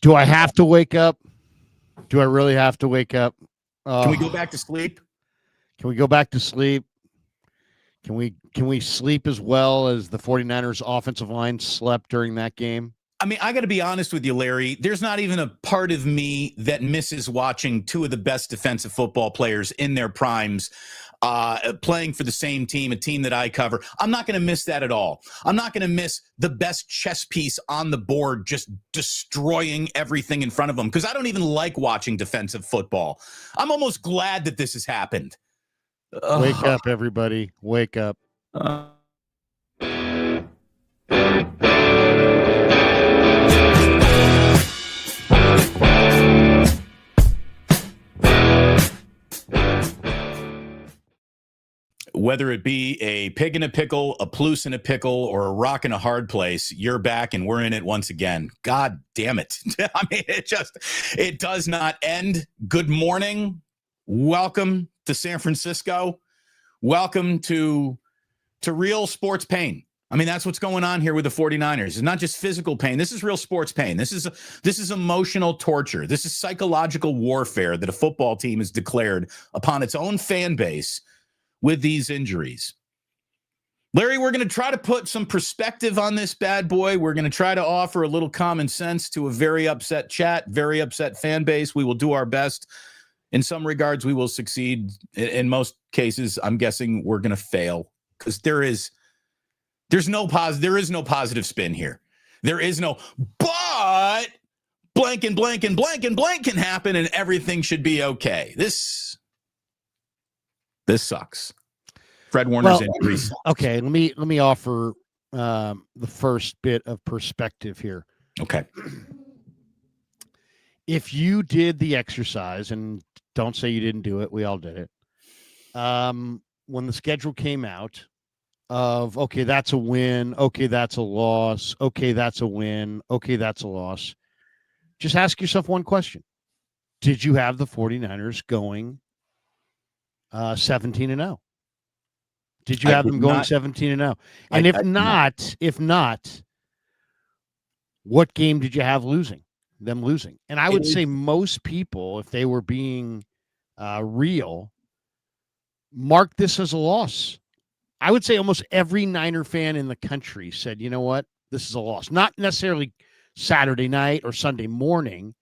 Do I have to wake up? Do I really have to wake up? Can we go back to sleep? Can we go back to sleep? Can we sleep as well as the 49ers offensive line slept during that game? I mean, I got to be honest with you, Larry. There's not even a part of me that misses watching two of the best defensive football players in their primes playing for the same team, a team that I cover. I'm not going to miss that at all. I'm not going to miss the best chess piece on the board just destroying everything in front of them, because I don't even like watching defensive football. I'm almost glad that this has happened. Wake up, everybody. Wake up. Whether it be a pig in a pickle, a pluse in a pickle, or a rock in a hard place, you're back and we're in it once again. God damn it. I mean, it does not end. Good morning. Welcome to San Francisco. Welcome to real sports pain. I mean, that's what's going on here with the 49ers. It's not just physical pain. This is real sports pain. This is emotional torture. This is psychological warfare that a football team has declared upon its own fan base with these injuries. Larry, we're going to try to put some perspective on this bad boy. We're going to try to offer a little common sense to a very upset chat, very upset fan base. We will do our best. In some regards, we will succeed. In most cases, I'm guessing we're going to fail, because there is no positive spin here. There is no, but blank and blank and blank and blank can happen and everything should be okay. This sucks. Fred Warner's injuries. Okay, let me offer the first bit of perspective here. Okay. If you did the exercise, and don't say you didn't do it, we all did it. When the schedule came out of, okay, that's a win, okay, that's a loss, okay, that's a win, okay, that's a loss, just ask yourself one question. Did you have the 49ers going 17-0? Did you have them going 17-0? And if not, what game did you have them losing? And I would say most people, if they were being real, mark this as a loss. I would say almost every Niner fan in the country said, you know what, this is a loss. Not necessarily Saturday night or Sunday morning,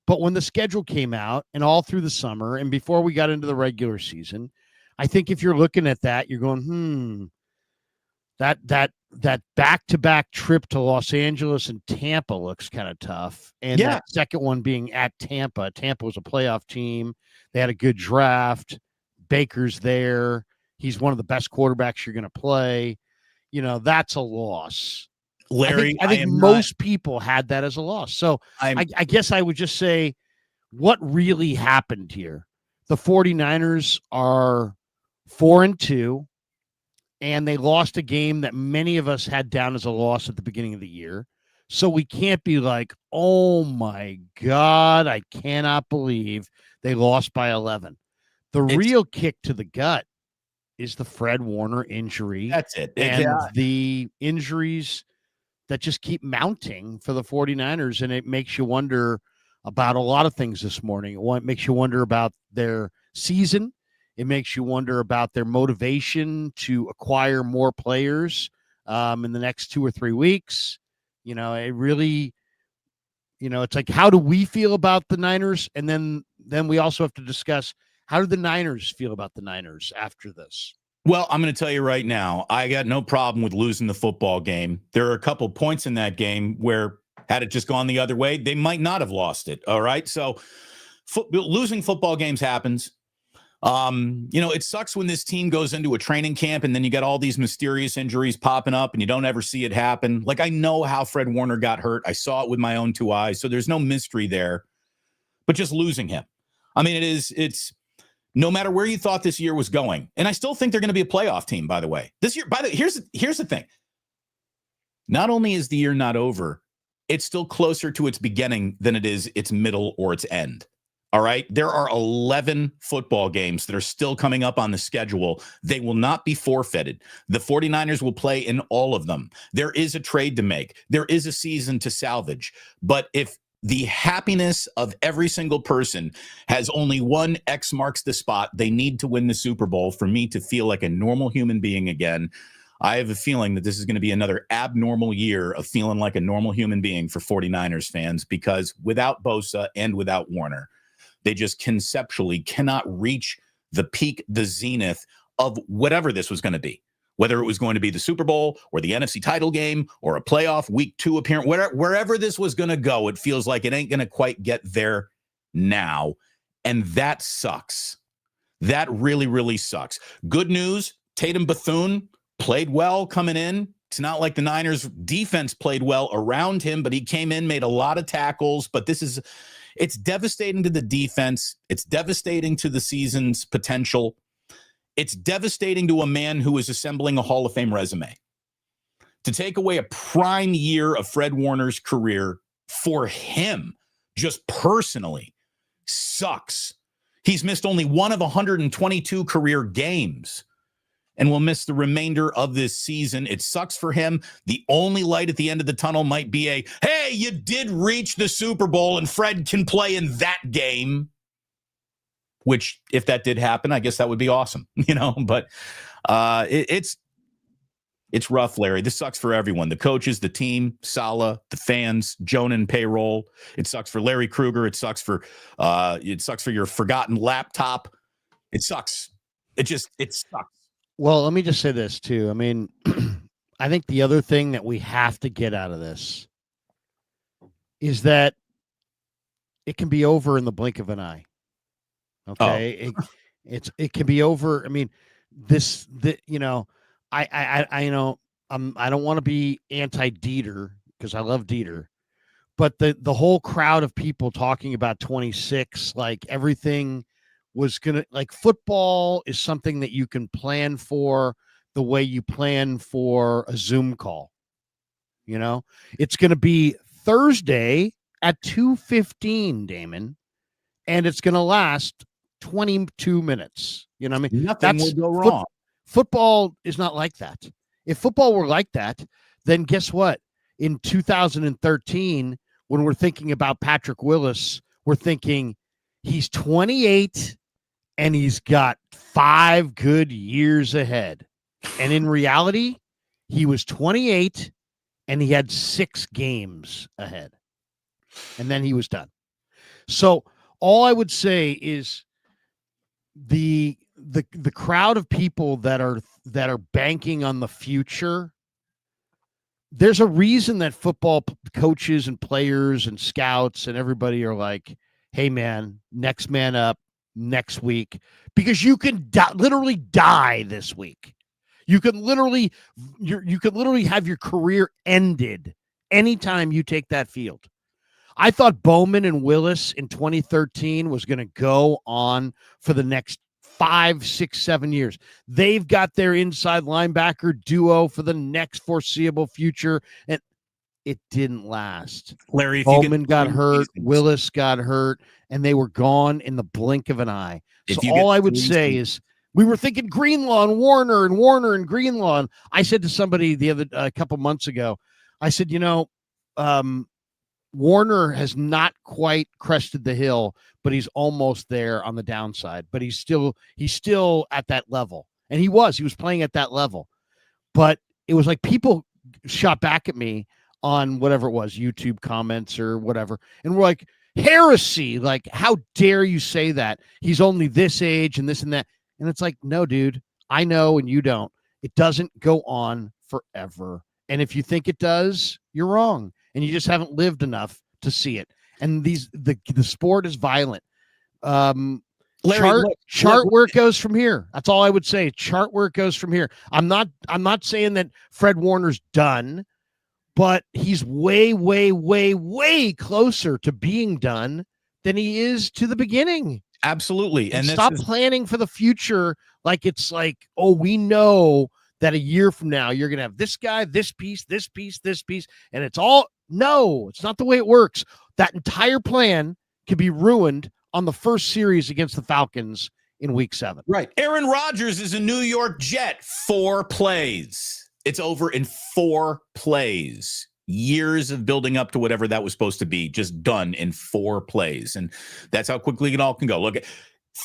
but when the schedule came out and all through the summer and before we got into the regular season, I think if you're looking at that, you're going, that back-to-back trip to Los Angeles and Tampa looks kind of tough. And that second one being at Tampa. Tampa was a playoff team. They had a good draft. Baker's there. He's one of the best quarterbacks you're going to play. You know, that's a loss. Larry, I think most people had that as a loss. So I guess I would just say what really happened here. The 49ers are 4-2, and they lost a game that many of us had down as a loss at the beginning of the year. So we can't be like, oh my God, I cannot believe they lost by 11. The real kick to the gut is the Fred Warner injury. That's it. And the injuries that just keep mounting for the 49ers. And it makes you wonder about a lot of things this morning. It makes you wonder about their season. It makes you wonder about their motivation to acquire more players in the next 2 or 3 weeks. You know, it really, it's like, how do we feel about the Niners? And then we also have to discuss, how do the Niners feel about the Niners after this? Well, I'm going to tell you right now, I got no problem with losing the football game. There are a couple points in that game where, had it just gone the other way, they might not have lost it. All right. So losing football games happens. It sucks when this team goes into a training camp and then you got all these mysterious injuries popping up and you don't ever see it happen. Like, I know how Fred Warner got hurt. I saw it with my own 2 eyes. So there's no mystery there, but just losing him. I mean, it's no matter where you thought this year was going. And I still think they're going to be a playoff team, by the way. This year, here's the thing. Not only is the year not over, it's still closer to its beginning than it is its middle or its end. All right. There are 11 football games that are still coming up on the schedule. They will not be forfeited. The 49ers will play in all of them. There is a trade to make. There is a season to salvage. But if the happiness of every single person has only one X marks the spot. They need to win the Super Bowl for me to feel like a normal human being again. I have a feeling that this is going to be another abnormal year of feeling like a normal human being for 49ers fans, because without Bosa and without Warner, they just conceptually cannot reach the peak, the zenith of whatever this was going to be. Whether it was going to be the Super Bowl or the NFC title game or a playoff week 2 appearance, wherever this was going to go, it feels like it ain't going to quite get there now. And that sucks. That really, really sucks. Good news, Tatum Bethune played well coming in. It's not like the Niners defense played well around him, but he came in, made a lot of tackles. But it's devastating to the defense. It's devastating to the season's potential. It's devastating to a man who is assembling a Hall of Fame resume. To take away a prime year of Fred Warner's career for him, just personally, sucks. He's missed only one of 122 career games and will miss the remainder of this season. It sucks for him. The only light at the end of the tunnel might be hey, you did reach the Super Bowl and Fred can play in that game. Which, if that did happen, I guess that would be awesome, but it's rough, Larry. This sucks for everyone. The coaches, the team, Saleh, the fans, Jonan payroll. It sucks for Larry Krueger. It sucks for your forgotten laptop. It sucks. It sucks. Well, let me just say this too. I mean, I think the other thing that we have to get out of this is that it can be over in the blink of an eye. Okay. Oh. It can be over. I mean, I don't want to be anti-Dieter because I love Dieter, but the whole crowd of people talking about 26, like everything was going to, like, football is something that you can plan for the way you plan for a Zoom call. It's going to be Thursday at 2:15, Damon, and it's going to last 22 minutes. You know what I mean? Nothing will go wrong. Football is not like that. If football were like that, then guess what? In 2013, when we're thinking about Patrick Willis, we're thinking he's 28 and he's got 5 good years ahead. And in reality, he was 28 and he had 6 games ahead. And then he was done. So all I would say is the crowd of people that are banking on the future, there's a reason that football coaches and players and scouts and everybody are like, hey man, next man up next week, because you can literally die this week. You can literally have your career ended anytime you take that field. I thought Bowman and Willis in 2013 was going to go on for the next 5, 6, 7 years. They've got their inside linebacker duo for the next foreseeable future, and it didn't last. Larry, if Bowman got hurt, Willis got hurt, and they were gone in the blink of an eye. So all I would say is we were thinking Greenlaw and Warner and Greenlaw. And I said to somebody a couple months ago, I said, Warner has not quite crested the hill, but he's almost there on the downside. But he's still at that level. And he was playing at that level. But it was like people shot back at me on whatever it was, YouTube comments or whatever. And we're like, heresy. Like, how dare you say that? He's only this age and this and that. And it's like, no, dude, I know and you don't. It doesn't go on forever. And if you think it does, you're wrong. And you just haven't lived enough to see it. And the sport is violent. Larry, chart where it goes from here. That's all I would say. Chart where it goes from here. I'm not saying that Fred Warner's done, but he's way, way, way, way closer to being done than he is to the beginning. Absolutely. And stop planning for the future like it's like, oh, we know that a year from now you're going to have this guy, this piece, this piece, this piece, and it's all. No, it's not the way it works. That entire plan could be ruined on the first series against the Falcons in week 7. Right. Aaron Rodgers is a New York Jet. 4 plays. It's over in 4 plays. Years of building up to whatever that was supposed to be, just done in 4 plays. And that's how quickly it all can go. Look,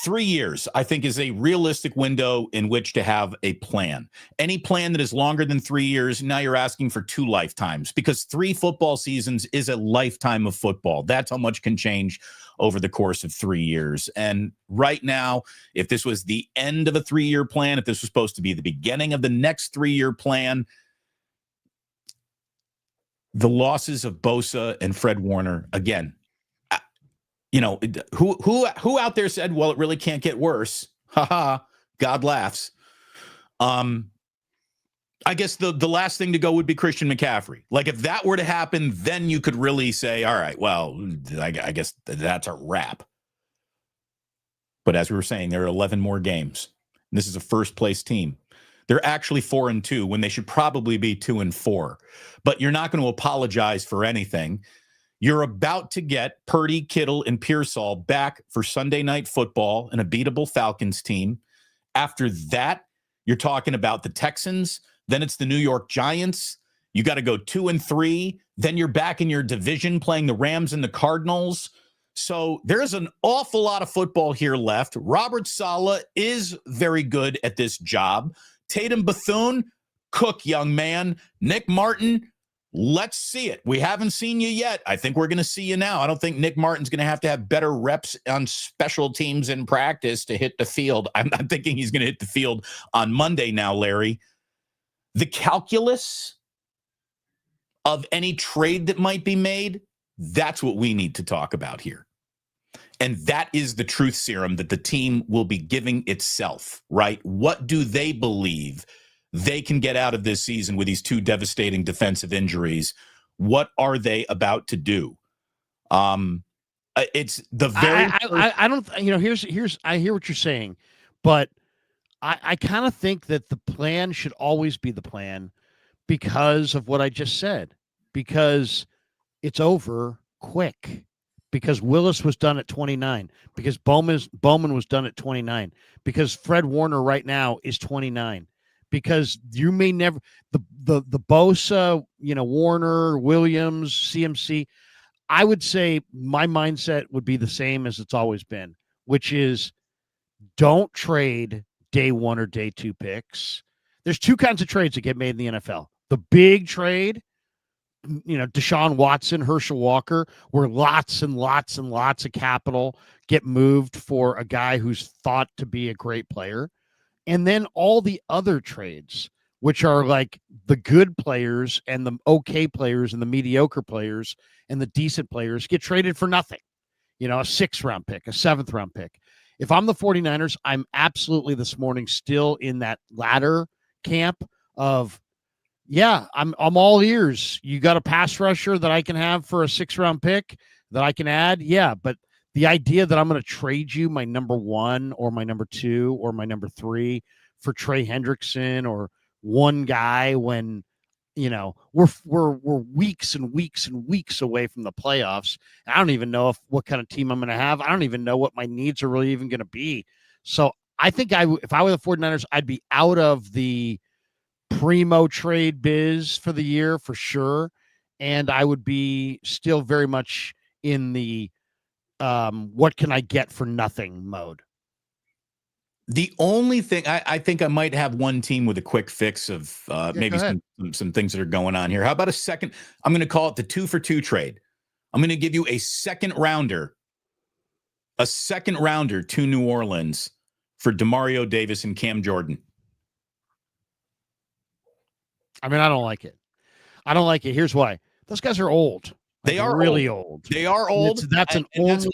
3 years, I think, is a realistic window in which to have a plan. Any plan that is longer than 3 years, now you're asking for 2 lifetimes, because 3 football seasons is a lifetime of football. That's how much can change over the course of 3 years. And right now, if this was the end of a 3-year plan, if this was supposed to be the beginning of the next 3-year plan, the losses of Bosa and Fred Warner, again, who out there said, well, it really can't get worse? Haha, God laughs. I guess the last thing to go would be Christian McCaffrey. Like, if that were to happen, then you could really say, all right, well, I guess that's a wrap. But as we were saying, there are 11 more games. This is a first-place team. They're actually 4-2 when they should probably be 2-4. But you're not going to apologize for anything. You're about to get Purdy, Kittle, and Pearsall back for Sunday Night Football, an unbeatable Falcons team. After that, you're talking about the Texans. Then it's the New York Giants. You got to go 2-3. Then you're back in your division playing the Rams and the Cardinals. So there's an awful lot of football here left. Robert Saleh is very good at this job. Tatum Bethune, cook, young man. Nick Martin, let's see it. We haven't seen you yet. I think we're going to see you now. I don't think Nick Martin's going to have better reps on special teams in practice to hit the field. I'm thinking he's going to hit the field on Monday now, Larry. The calculus of any trade that might be made, that's what we need to talk about here. And that is the truth serum that the team will be giving itself, right? What do they believe they can get out of this season with these 2 devastating defensive injuries? What are they about to do? It's the very. I don't. Here's. I hear what you're saying, but I kind of think that the plan should always be the plan because of what I just said. Because it's over quick. Because Willis was done at 29. Because Bowman was done at 29. Because Fred Warner right now is 29. Because you may never the Bosa, Warner, Williams, CMC. I would say my mindset would be the same as it's always been, which is don't trade day 1 or day 2 picks. There's 2 kinds of trades that get made in the NFL. The big trade, Deshaun Watson, Herschel Walker, where lots and lots and lots of capital get moved for a guy who's thought to be a great player. And then all the other trades, which are like the good players and the okay players and the mediocre players and the decent players, get traded for nothing. A 6th-round pick, a 7th-round pick. If I'm the 49ers, I'm absolutely this morning still in that latter camp of, yeah, I'm all ears. You got a pass rusher that I can have for a 6th-round pick that I can add? Yeah, but the idea that I'm going to trade you my number 1 or my number 2 or my number 3 for Trey Hendrickson or one guy when, we're weeks and weeks and weeks away from the playoffs. I don't even know what kind of team I'm going to have. I don't even know what my needs are really even going to be. So I think if I were the 49ers, I'd be out of the primo trade biz for the year for sure. And I would be still very much in the what can I get for nothing mode. The only thing I think I might have one team with a quick fix of maybe some things that are going on here. How about a second? I'm going to call it the 2-for-2 trade. I'm going to give you a second rounder to New Orleans for Demario Davis and Cam Jordan. I mean, I don't like it. Here's why. Those guys are old. They are really old. They are old. That's an only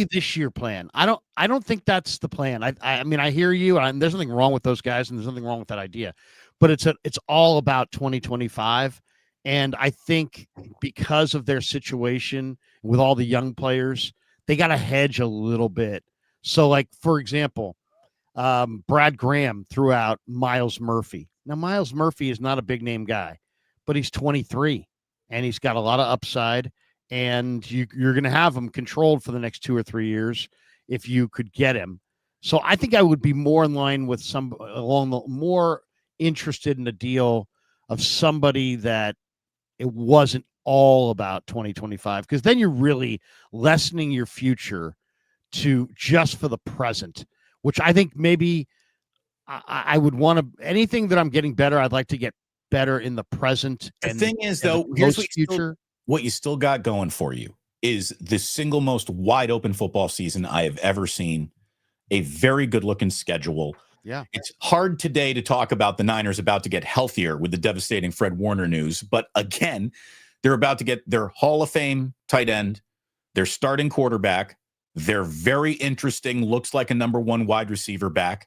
this year plan. I don't think that's the plan. I mean, I hear you, and there's nothing wrong with those guys, and there's nothing wrong with that idea. But it's all about 2025. And I think because of their situation with all the young players, they got to hedge a little bit. So, like, for example, Brad Graham threw out Miles Murphy. Now, Miles Murphy is not a big name guy, but he's 23. And he's got a lot of upside, and you're going to have him controlled for the next 2 or 3 years if you could get him. So I think I would be more in line with more interested in a deal of somebody that it wasn't all about 2025, because then you're really lessening your future to just for the present, which I think maybe I would want to, anything that I'm getting better, I'd like to get better in the present. The and thing is, and the though, here's what you still got going for you is the single most wide open football season I have ever seen. A very good looking schedule. Yeah. It's hard today to talk about the Niners about to get healthier with the devastating Fred Warner news. But again, they're about to get their Hall of Fame tight end, their starting quarterback, their very interesting, looks like a number one wide receiver back.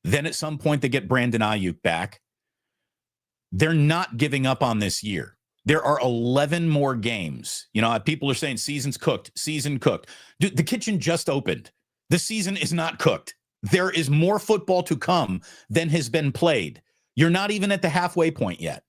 Then at some point they get Brandon Ayuk back. They're not giving up on this year. There are 11 more games. You know, people are saying season cooked. Dude, the kitchen just opened. The season is not cooked. There is more football to come than has been played. You're not even at the halfway point yet.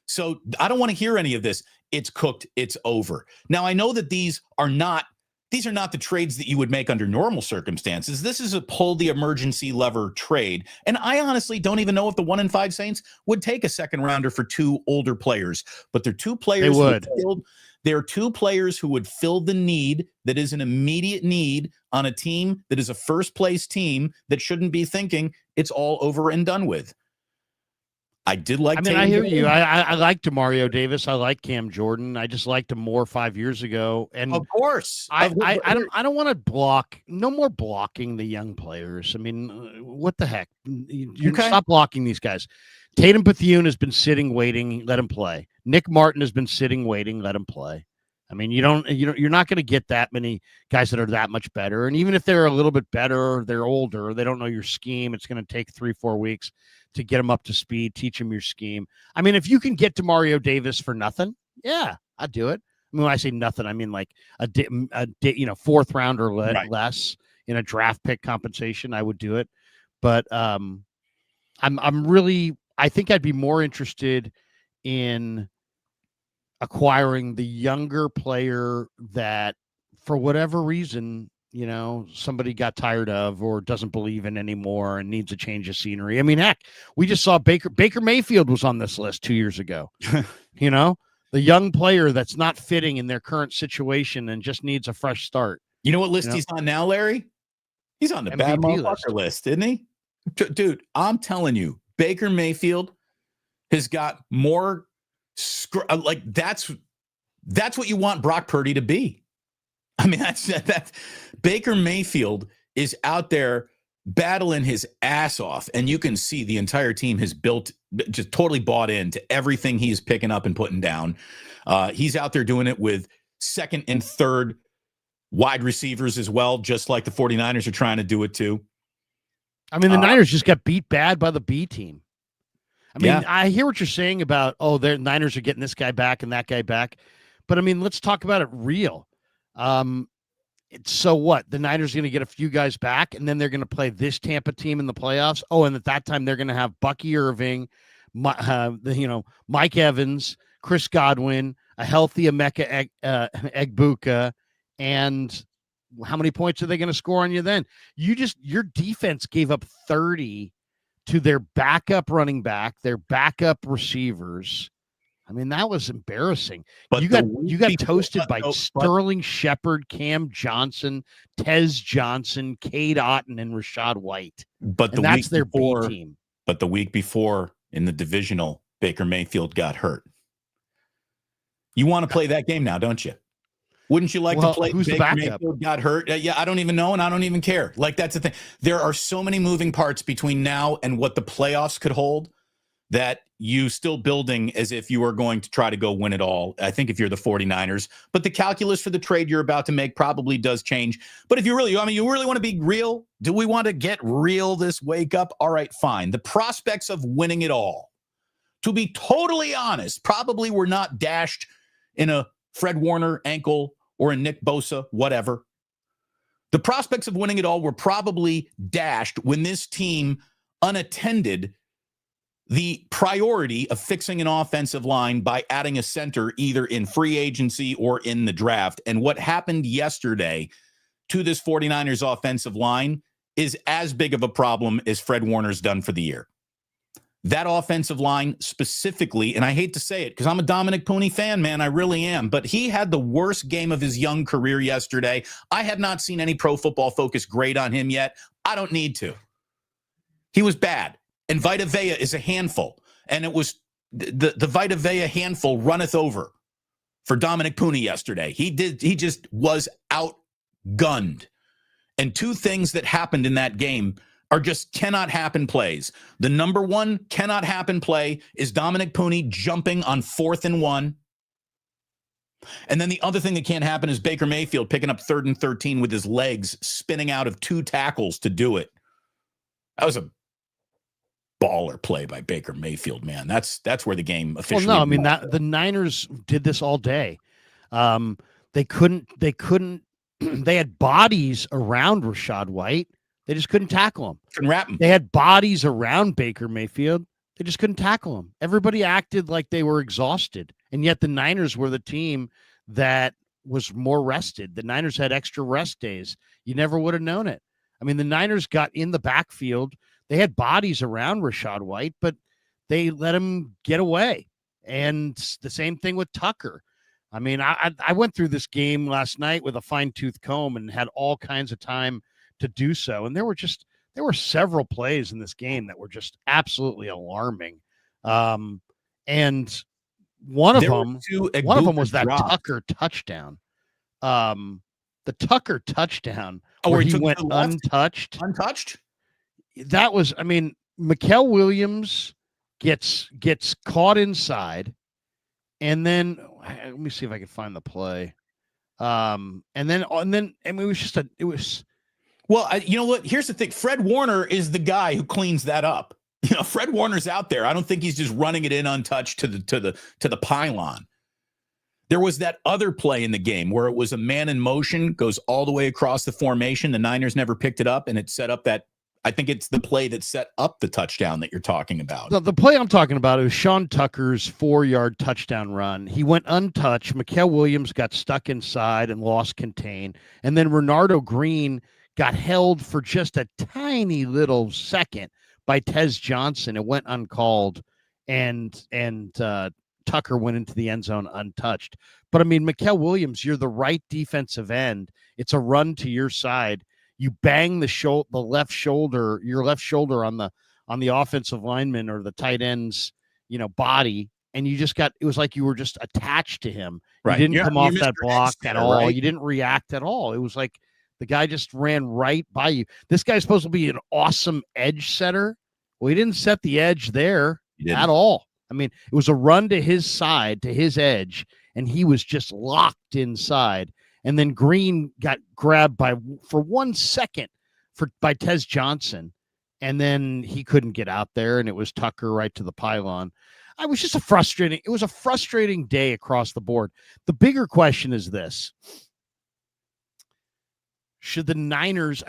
So I don't want to hear any of this. It's cooked. It's over. Now, I know that these are not the trades that you would make under normal circumstances. This is a pull the emergency lever trade. And I honestly don't even know if the 1-5 Saints would take a second rounder for two older players, but they're two players. They're two players who would fill the need that is an immediate need on a team that is a first place team that shouldn't be thinking it's all over and done with. I did like. I mean, I hear you. I like DeMario Davis. I like Cam Jordan. I just liked him more 5 years ago. And of course, I don't want to block. No more blocking the young players. I mean, what the heck? You stop blocking these guys. Tatum Bethune has been sitting, waiting. Let him play. Nick Martin has been sitting, waiting. Let him play. I mean, you're not going to get that many guys that are that much better. And even if they're a little bit better, they're older, they don't know your scheme. It's going to take 3-4 weeks to get them up to speed, teach them your scheme. I mean, if you can get DeMario Davis for nothing, yeah, I'd do it. I mean, when I say nothing, I mean like a fourth round or less in a draft pick compensation, I would do it. But I think I'd be more interested in acquiring the younger player that for whatever reason, somebody got tired of or doesn't believe in anymore and needs a change of scenery. I mean, heck, we just saw Baker Mayfield was on this list 2 years ago. The young player that's not fitting in their current situation and just needs a fresh start. You know what list he's on now, Larry? He's on the MVP bad motherfucker list, isn't he? Dude, I'm telling you, Baker Mayfield has got more that's what you want Brock Purdy to be. I mean, that's Baker Mayfield is out there battling his ass off, and you can see the entire team has just totally bought into everything he's picking up and putting down. He's out there doing it with second and third wide receivers as well, just like the 49ers are trying to do it too. I mean, the Niners just got beat bad by the B team. I mean, I hear what you're saying about, the Niners are getting this guy back and that guy back. But, I mean, let's talk about it real. So what? The Niners are going to get a few guys back, and then they're going to play this Tampa team in the playoffs. Oh, and at that time, they're going to have Bucky Irving, Mike Evans, Chris Godwin, a healthy Emeka Egbuka, and how many points are they going to score on you then? Your defense gave up 30 to their backup running back, their backup receivers. I mean, that was embarrassing. But you got toasted by Sterling Shepard, Cam Johnson, Tez Johnson, Cade Otton, and Rachaad White. But that's their B team. But the week before in the divisional, Baker Mayfield got hurt. You want to play that game now, don't you? Wouldn't you like to play? Who's the backup? Mayfield got hurt. Yeah, I don't even know, and I don't even care. Like, that's the thing. There are so many moving parts between now and what the playoffs could hold that you still building as if you are going to try to go win it all. I think if you're the 49ers, but the calculus for the trade you're about to make probably does change. But if you really want to be real, do we want to get real this wake up? All right, fine. The prospects of winning it all, to be totally honest, probably were not dashed in a Fred Warner ankle or a Nick Bosa, whatever. The prospects of winning it all were probably dashed when this team unattended the priority of fixing an offensive line by adding a center either in free agency or in the draft. And what happened yesterday to this 49ers offensive line is as big of a problem as Fred Warner's done for the year. that offensive line specifically, and I hate to say it because I'm a Dominic Pooney fan, man, I really am, but he had the worst game of his young career yesterday. I have not seen any Pro Football Focus grade on him yet. I don't need to. He was bad, and Vita Vea is a handful, and it was the Vita Vea handful runneth over for Dominic Pooney yesterday. He just was outgunned. And two things that happened in that game are just cannot happen plays. The number one cannot happen play is Dominic Pooney jumping on 4th and 1. And then the other thing that can't happen is Baker Mayfield picking up 3rd and 13 with his legs spinning out of 2 tackles to do it. That was a baller play by Baker Mayfield, man. That's where the game officially. Well, no, I mean the Niners did this all day. They couldn't. They had bodies around Rachaad White. They just couldn't tackle him. Couldn't wrap him. They had bodies around Baker Mayfield. They just couldn't tackle him. Everybody acted like they were exhausted, and yet the Niners were the team that was more rested. The Niners had extra rest days. You never would have known it. I mean, the Niners got in the backfield. They had bodies around Rachaad White, but they let him get away. And the same thing with Tucker. I mean, I went through this game last night with a fine-tooth comb and had all kinds of time to do so. And there were several plays in this game that were just absolutely alarming. And one of them was that Tucker touchdown. The Tucker touchdown where he went untouched. Untouched? That was, I mean, Mikael Williams gets caught inside, and then let me see if I can find the play. And then I mean, it was. Well, you know what? Here's the thing. Fred Warner is the guy who cleans that up. You know, Fred Warner's out there. I don't think he's just running it in untouched to the pylon. There was that other play in the game where it was a man in motion, goes all the way across the formation. The Niners never picked it up, and it set up that. I think it's the play that set up the touchdown that you're talking about. The play I'm talking about is Sean Tucker's 4-yard touchdown run. He went untouched. Mikael Williams got stuck inside and lost contain. And then Renardo Green got held for just a tiny little second by Tez Johnson. It went uncalled, and Tucker went into the end zone untouched. But, I mean, Mikael Williams, you're the right defensive end. It's a run to your side. You bang your left shoulder on the offensive lineman or the tight end's, body, and you just it was like you were just attached to him. Right. You didn't come off that block at all. Right? You didn't react at all. It was like the guy just ran right by you. This guy's supposed to be an awesome edge setter. Well, he didn't set the edge there at all. I mean, it was a run to his side, to his edge, and he was just locked inside. And then Green got grabbed for 1 second by Tez Johnson, and then he couldn't get out there, and it was Tucker right to the pylon. It was just a frustrating day across the board. The bigger question is this. Should the Niners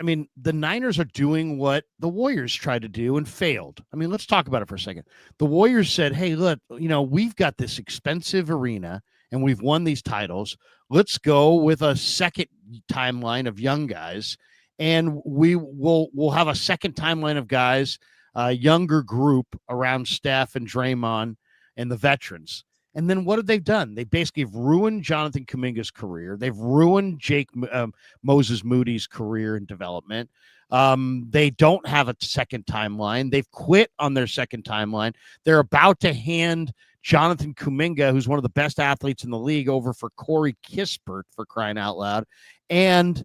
are doing what the Warriors tried to do and failed. I mean, let's talk about it for a second. The Warriors said, hey, look, we've got this expensive arena and we've won these titles. Let's go with a second timeline of young guys, and we'll have a second timeline of guys, a younger group around Steph and Draymond and the veterans. And then what have they done? They basically have ruined Jonathan Kuminga's career. They've ruined Jake Moses Moody's career and development. They don't have a second timeline. They've quit on their second timeline. They're about to hand Jonathan Kuminga, who's one of the best athletes in the league, over for Corey Kispert, for crying out loud. And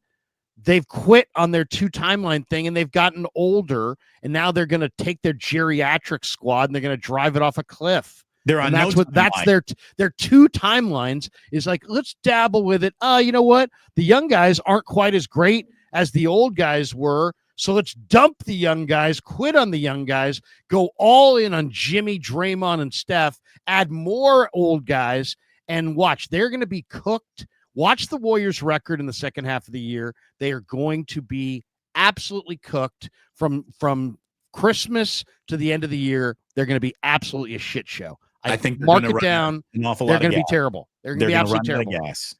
they've quit on their 2 timeline thing, and they've gotten older, and now they're going to take their geriatric squad and they're going to drive it off a cliff. That's their 2 timelines is like, let's dabble with it. You know what? The young guys aren't quite as great as the old guys were. So let's dump the young guys, quit on the young guys, go all in on Jimmy, Draymond, and Steph, add more old guys, and watch. They're going to be cooked. Watch the Warriors' record in the second half of the year. They are going to be absolutely cooked from Christmas to the end of the year. They're going to be absolutely a shit show. I think mark it down. They're going to be terrible. They're going to be absolutely terrible.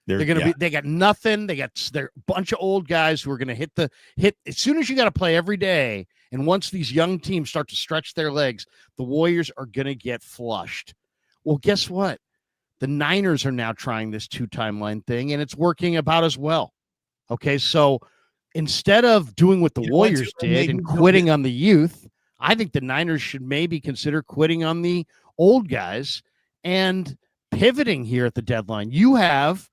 They're going to be. They got nothing. They're a bunch of old guys who are going to hit as soon as you got to play every day And once these young teams start to stretch their legs, the Warriors are going to get flushed. Well, guess what? The Niners are now trying this 2-timeline thing, and it's working about as well. Okay, so instead of doing what the Warriors did and quitting on the youth, I think the Niners should maybe consider quitting on the old guys and pivoting here at the deadline. You have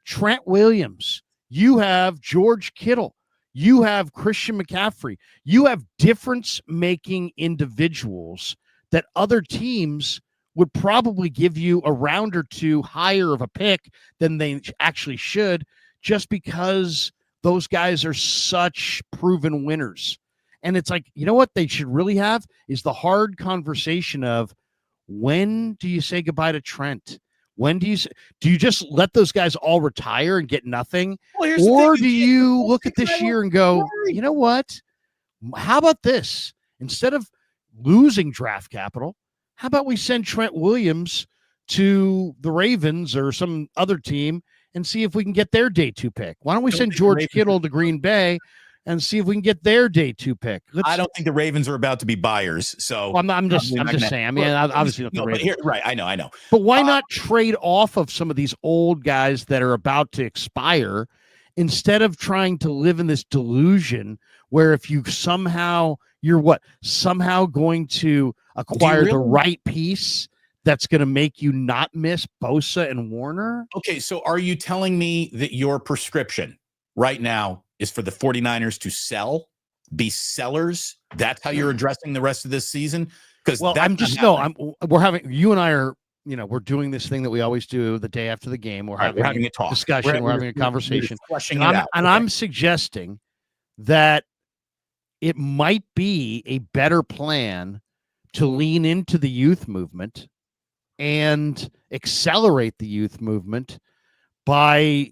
Trent Williams. You have George Kittle. You have Christian McCaffrey. You have difference-making individuals that other teams would probably give you a round or two higher of a pick than they actually should, just because those guys are such proven winners. And it's like, you know what they should really have is the hard conversation of, when do you say goodbye to Trent? When do you just let those guys all retire and get nothing? Well, or do you look at this year and go, you know what? How about this? Instead of losing draft capital, how about we send Trent Williams to the Ravens or some other team and see if we can get their day 2 pick? Why don't we send George Kittle to Green Bay and see if we can get their day 2 pick? I don't think the Ravens are about to be buyers. So well, I'm just saying. I mean, obviously not the Ravens. Right. I know. But why not trade off of some of these old guys that are about to expire, instead of trying to live in this delusion where if you somehow going to acquire the right piece that's going to make you not miss Bosa and Warner? Okay, so are you telling me that your prescription right now is for the 49ers to be sellers? That's how you're addressing the rest of this season? Because you and I are, we're doing this thing that we always do the day after the game. We're having a talk, discussion. We're having a conversation. I'm suggesting that it might be a better plan to lean into the youth movement and accelerate the youth movement by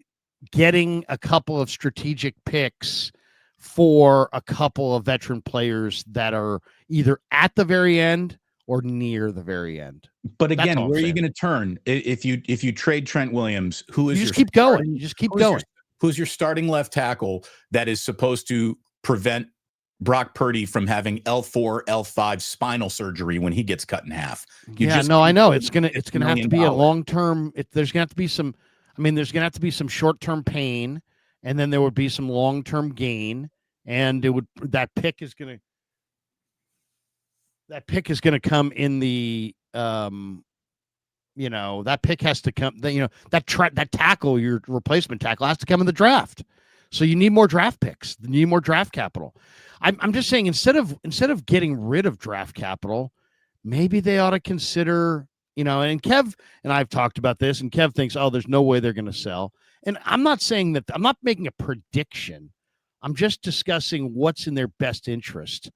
getting a couple of strategic picks for a couple of veteran players that are either at the very end or near the very end. But again, where are you going to turn if you trade Trent Williams? Who is you just keep going? You just keep going. Who's your starting left tackle that is supposed to prevent Brock Purdy from having L4, L5 spinal surgery when he gets cut in half? I know it's gonna have to be a long term. There's gonna have to be some. There's gonna have to be some short term pain, and then there would be some long term gain, and that pick is gonna come in the that pick has to come. That tackle, your replacement tackle, has to come in the draft. So you need more draft picks. You need more draft capital. I'm just saying, instead of getting rid of draft capital, maybe they ought to consider, and Kev and I've talked about this, and Kev thinks, there's no way they're going to sell. And I'm not saying that. I'm not making a prediction. I'm just discussing what's in their best interest.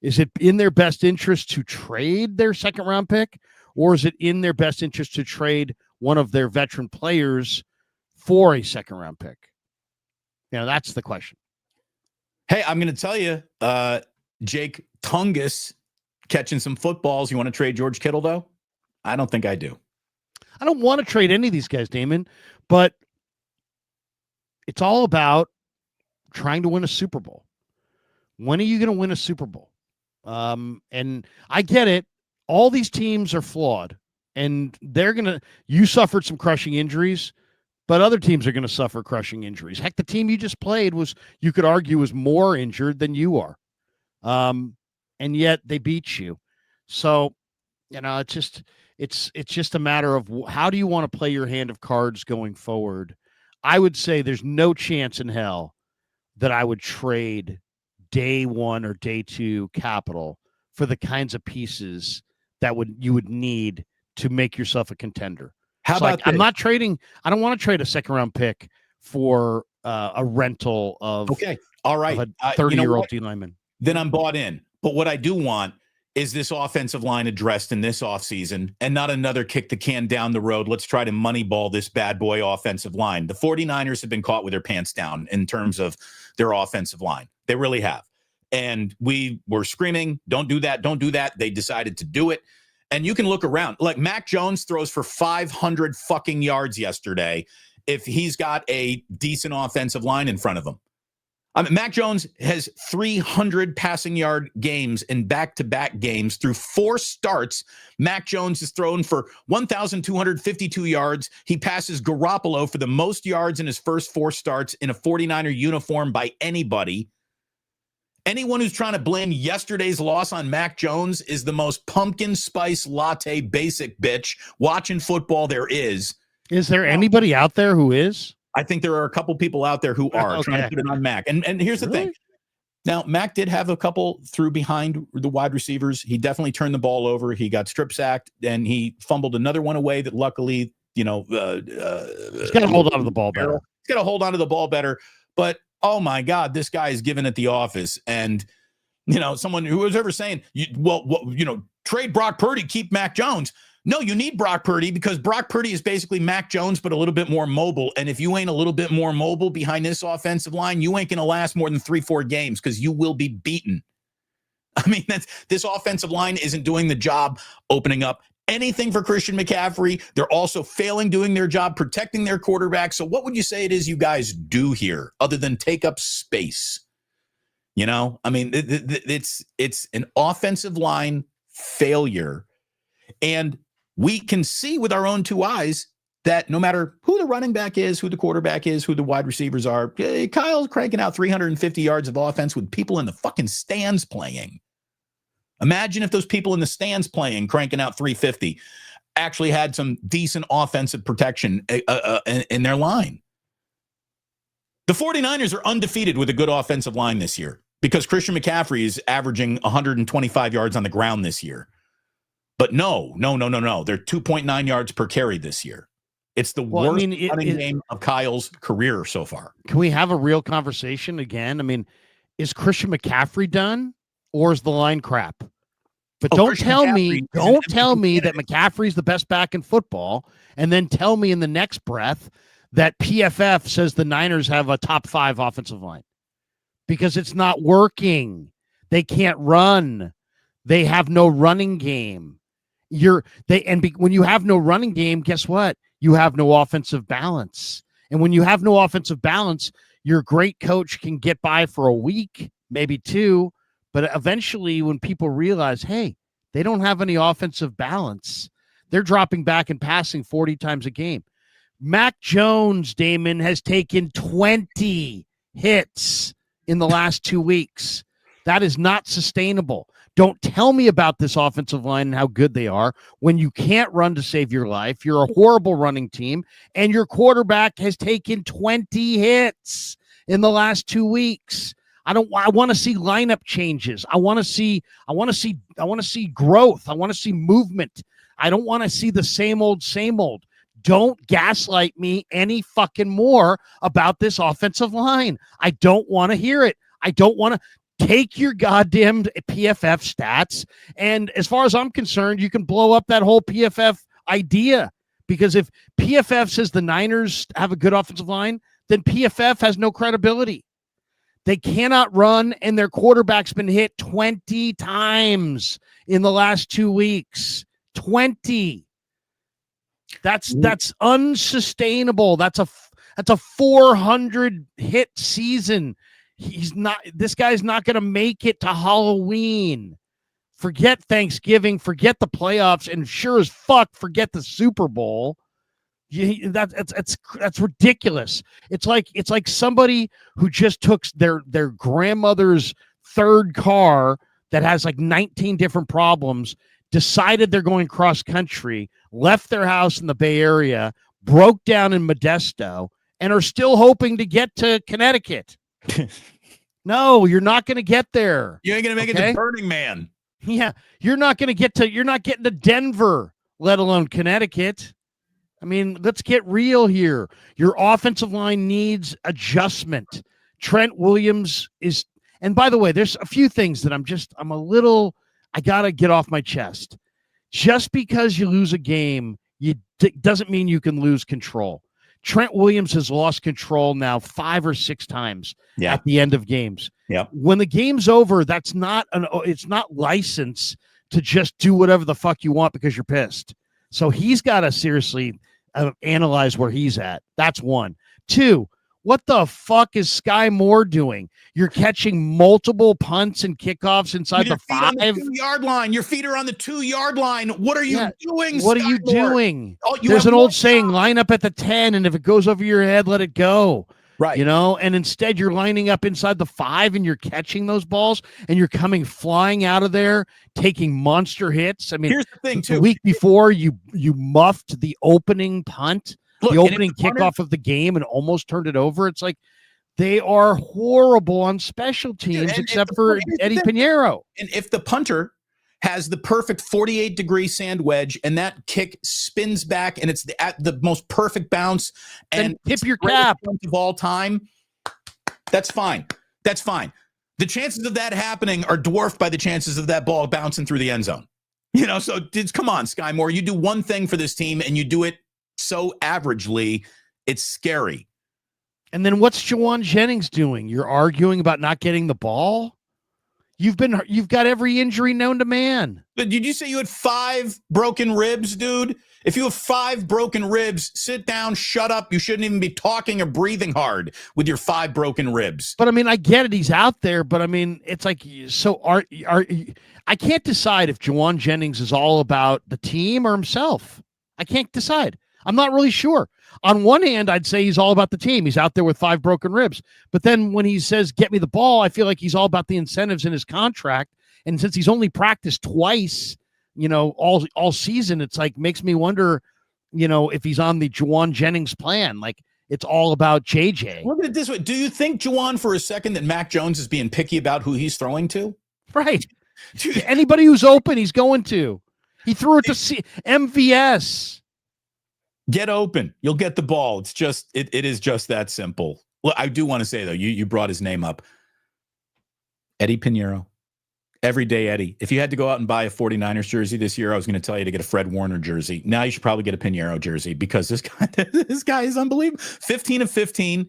Is it in their best interest to trade their second round pick, or is it in their best interest to trade one of their veteran players for a second round pick? That's the question. Hey, I'm going to tell you, Jake Tungus catching some footballs. You want to trade George Kittle, though? I don't think I do. I don't want to trade any of these guys, Damon, but it's all about trying to win a Super Bowl. When are you going to win a Super Bowl? And I get it. All these teams are flawed, and you suffered some crushing injuries, but other teams are going to suffer crushing injuries. Heck, the team you just played you could argue, was more injured than you are. And yet they beat you. So, it's just a matter of how do you want to play your hand of cards going forward. I would say there's no chance in hell that I would trade day 1 or day 2 capital for the kinds of pieces that you would need to make yourself a contender. How about I'm not trading. I don't want to trade a second round pick for a rental of all right, of a 30-year-old D lineman. Then I'm bought in. But what I do want is this offensive line addressed in this offseason, and not another kick the can down the road. Let's try to moneyball this bad boy offensive line. The 49ers have been caught with their pants down in terms of their offensive line. They really have. And we were screaming, don't do that, don't do that. They decided to do it. And you can look around. Like, Mac Jones throws for 500 fucking yards yesterday if he's got a decent offensive line in front of him. I mean, Mac Jones has 300 passing yard games in back-to-back games. Through 4 starts, Mac Jones has thrown for 1,252 yards. He passes Garoppolo for the most yards in his first 4 starts in a 49er uniform by anybody. Anyone who's trying to blame yesterday's loss on Mac Jones is the most pumpkin spice latte basic bitch watching football there is. Is there anybody out there who is? I think there are a couple people out there who are trying to put it on Mac. And here's the thing. Now, Mac did have a couple through behind the wide receivers. He definitely turned the ball over. He got strip sacked, and he fumbled another one away that luckily, he's got to hold on to the ball better. He's got to hold on to the ball better. But, oh, my God, this guy is giving it the office. And, someone who was ever saying, trade Brock Purdy, keep Mac Jones. No, you need Brock Purdy because Brock Purdy is basically Mac Jones, but a little bit more mobile. And if you ain't a little bit more mobile behind this offensive line, you ain't going to last more than 3-4 games because you will be beaten. I mean, this offensive line isn't doing the job opening up anything for Christian McCaffrey. They're also failing doing their job protecting their quarterback. So what would you say it is you guys do here other than take up space? I mean, it's an offensive line failure. And we can see with our own 2 eyes that no matter who the running back is, who the quarterback is, who the wide receivers are, Kyle's cranking out 350 yards of offense with people in the fucking stands playing. Imagine if those people in the stands playing, cranking out 350, actually had some decent offensive protection in their line. The 49ers are undefeated with a good offensive line this year because Christian McCaffrey is averaging 125 yards on the ground this year. But no. They're 2.9 yards per carry this year. It's the worst running game of Kyle's career so far. Can we have a real conversation again? I mean, is Christian McCaffrey done or is the line crap? But don't tell me that McCaffrey's the best back in football and then tell me in the next breath that PFF says the Niners have a top 5 offensive line because it's not working. They can't run. They have no running game. When you have no running game, guess what? You have no offensive balance. And when you have no offensive balance, your great coach can get by for a week, maybe 2, but eventually when people realize, hey, they don't have any offensive balance, they're dropping back and passing 40 times a game. Mac Jones, Damon, has taken 20 hits in the last 2 weeks. That is not sustainable. Don't tell me about this offensive line and how good they are when you can't run to save your life. You're a horrible running team, and your quarterback has taken 20 hits in the last 2 weeks. I want to see lineup changes. I want to see growth. I want to see movement. I don't want to see the same old. Don't gaslight me any fucking more about this offensive line. I don't want to hear it. I don't want to. Take your goddamn PFF stats, and as far as I'm concerned, you can blow up that whole PFF idea, because if PFF says the Niners have a good offensive line, then PFF has no credibility. They cannot run, and their quarterback's been hit 20 times in the last 2 weeks. 20. That's unsustainable. That's a 400 hit season. This guy's not going to make it to Halloween. Forget Thanksgiving, forget the playoffs, and sure as fuck forget the Super Bowl. That's ridiculous. It's like somebody who just took their grandmother's third car that has like 19 different problems, decided they're going cross country, left their house in the Bay Area, broke down in Modesto, and are still hoping to get to Connecticut. No, you're not going to get there. You ain't going to make it to Burning Man. Yeah, you're not getting to Denver, let alone Connecticut. I mean, let's get real here. Your offensive line needs adjustment. Trent Williams is, and by the way, there's a few things that I got to get off my chest. Just because you lose a game, doesn't mean you can lose control. Trent Williams has lost control now 5 or 6 times at the end of games. Yeah. When the game's over, it's not license to just do whatever the fuck you want because you're pissed. So he's got to seriously analyze where he's at. That's one. 2, What the fuck is Sky Moore doing? You're catching multiple punts and kickoffs inside the 5. On the 2-yard line. Your feet are on the 2-yard line. What are you doing? What Sky are you Moore? doing? Oh, There's an old saying, line up at the 10, and if it goes over your head, let it go. Right. You know, and instead you're lining up inside the 5 and you're catching those balls and you're coming flying out of there, taking monster hits. I mean, here's the thing, too. The week before, you muffed the opening punt, the opening kickoff of the game, and almost turned it over. It's like, they are horrible on special teams, except for Eddie Pinheiro. And if the punter has the perfect 48-degree sand wedge and that kick spins back and it's at the most perfect bounce and tip your cap of all time, that's fine. That's fine. The chances of that happening are dwarfed by the chances of that ball bouncing through the end zone. You know, so come on, Sky Moore. You do one thing for this team and you do it so averagely, it's scary. And then what's Juwan Jennings doing? You're arguing about not getting the ball? You've got every injury known to man. Did you say you had 5 broken ribs, dude? If you have 5 broken ribs, sit down, shut up. You shouldn't even be talking or breathing hard with your 5 broken ribs. But I mean, I get it. He's out there, but I mean, it's like, so I can't decide if Juwan Jennings is all about the team or himself. I can't decide. I'm not really sure. On one hand, I'd say he's all about the team. He's out there with 5 broken ribs. But then when he says, get me the ball, I feel like he's all about the incentives in his contract. And since he's only practiced twice, you know, all season, it's like, makes me wonder, you know, if he's on the Juwan Jennings plan. Like, it's all about JJ. Look at it this way. Do you think, Juwan, for a second, that Mac Jones is being picky about who he's throwing to? Right. Anybody who's open, he's going to. He threw it to MVS. Get open. You'll get the ball. It's just, it is just that simple. Well, I do want to say, though, you brought his name up. Eddie Pinheiro. Everyday Eddie. If you had to go out and buy a 49ers jersey this year, I was going to tell you to get a Fred Warner jersey. Now you should probably get a Pinheiro jersey because this guy is unbelievable. 15 of 15,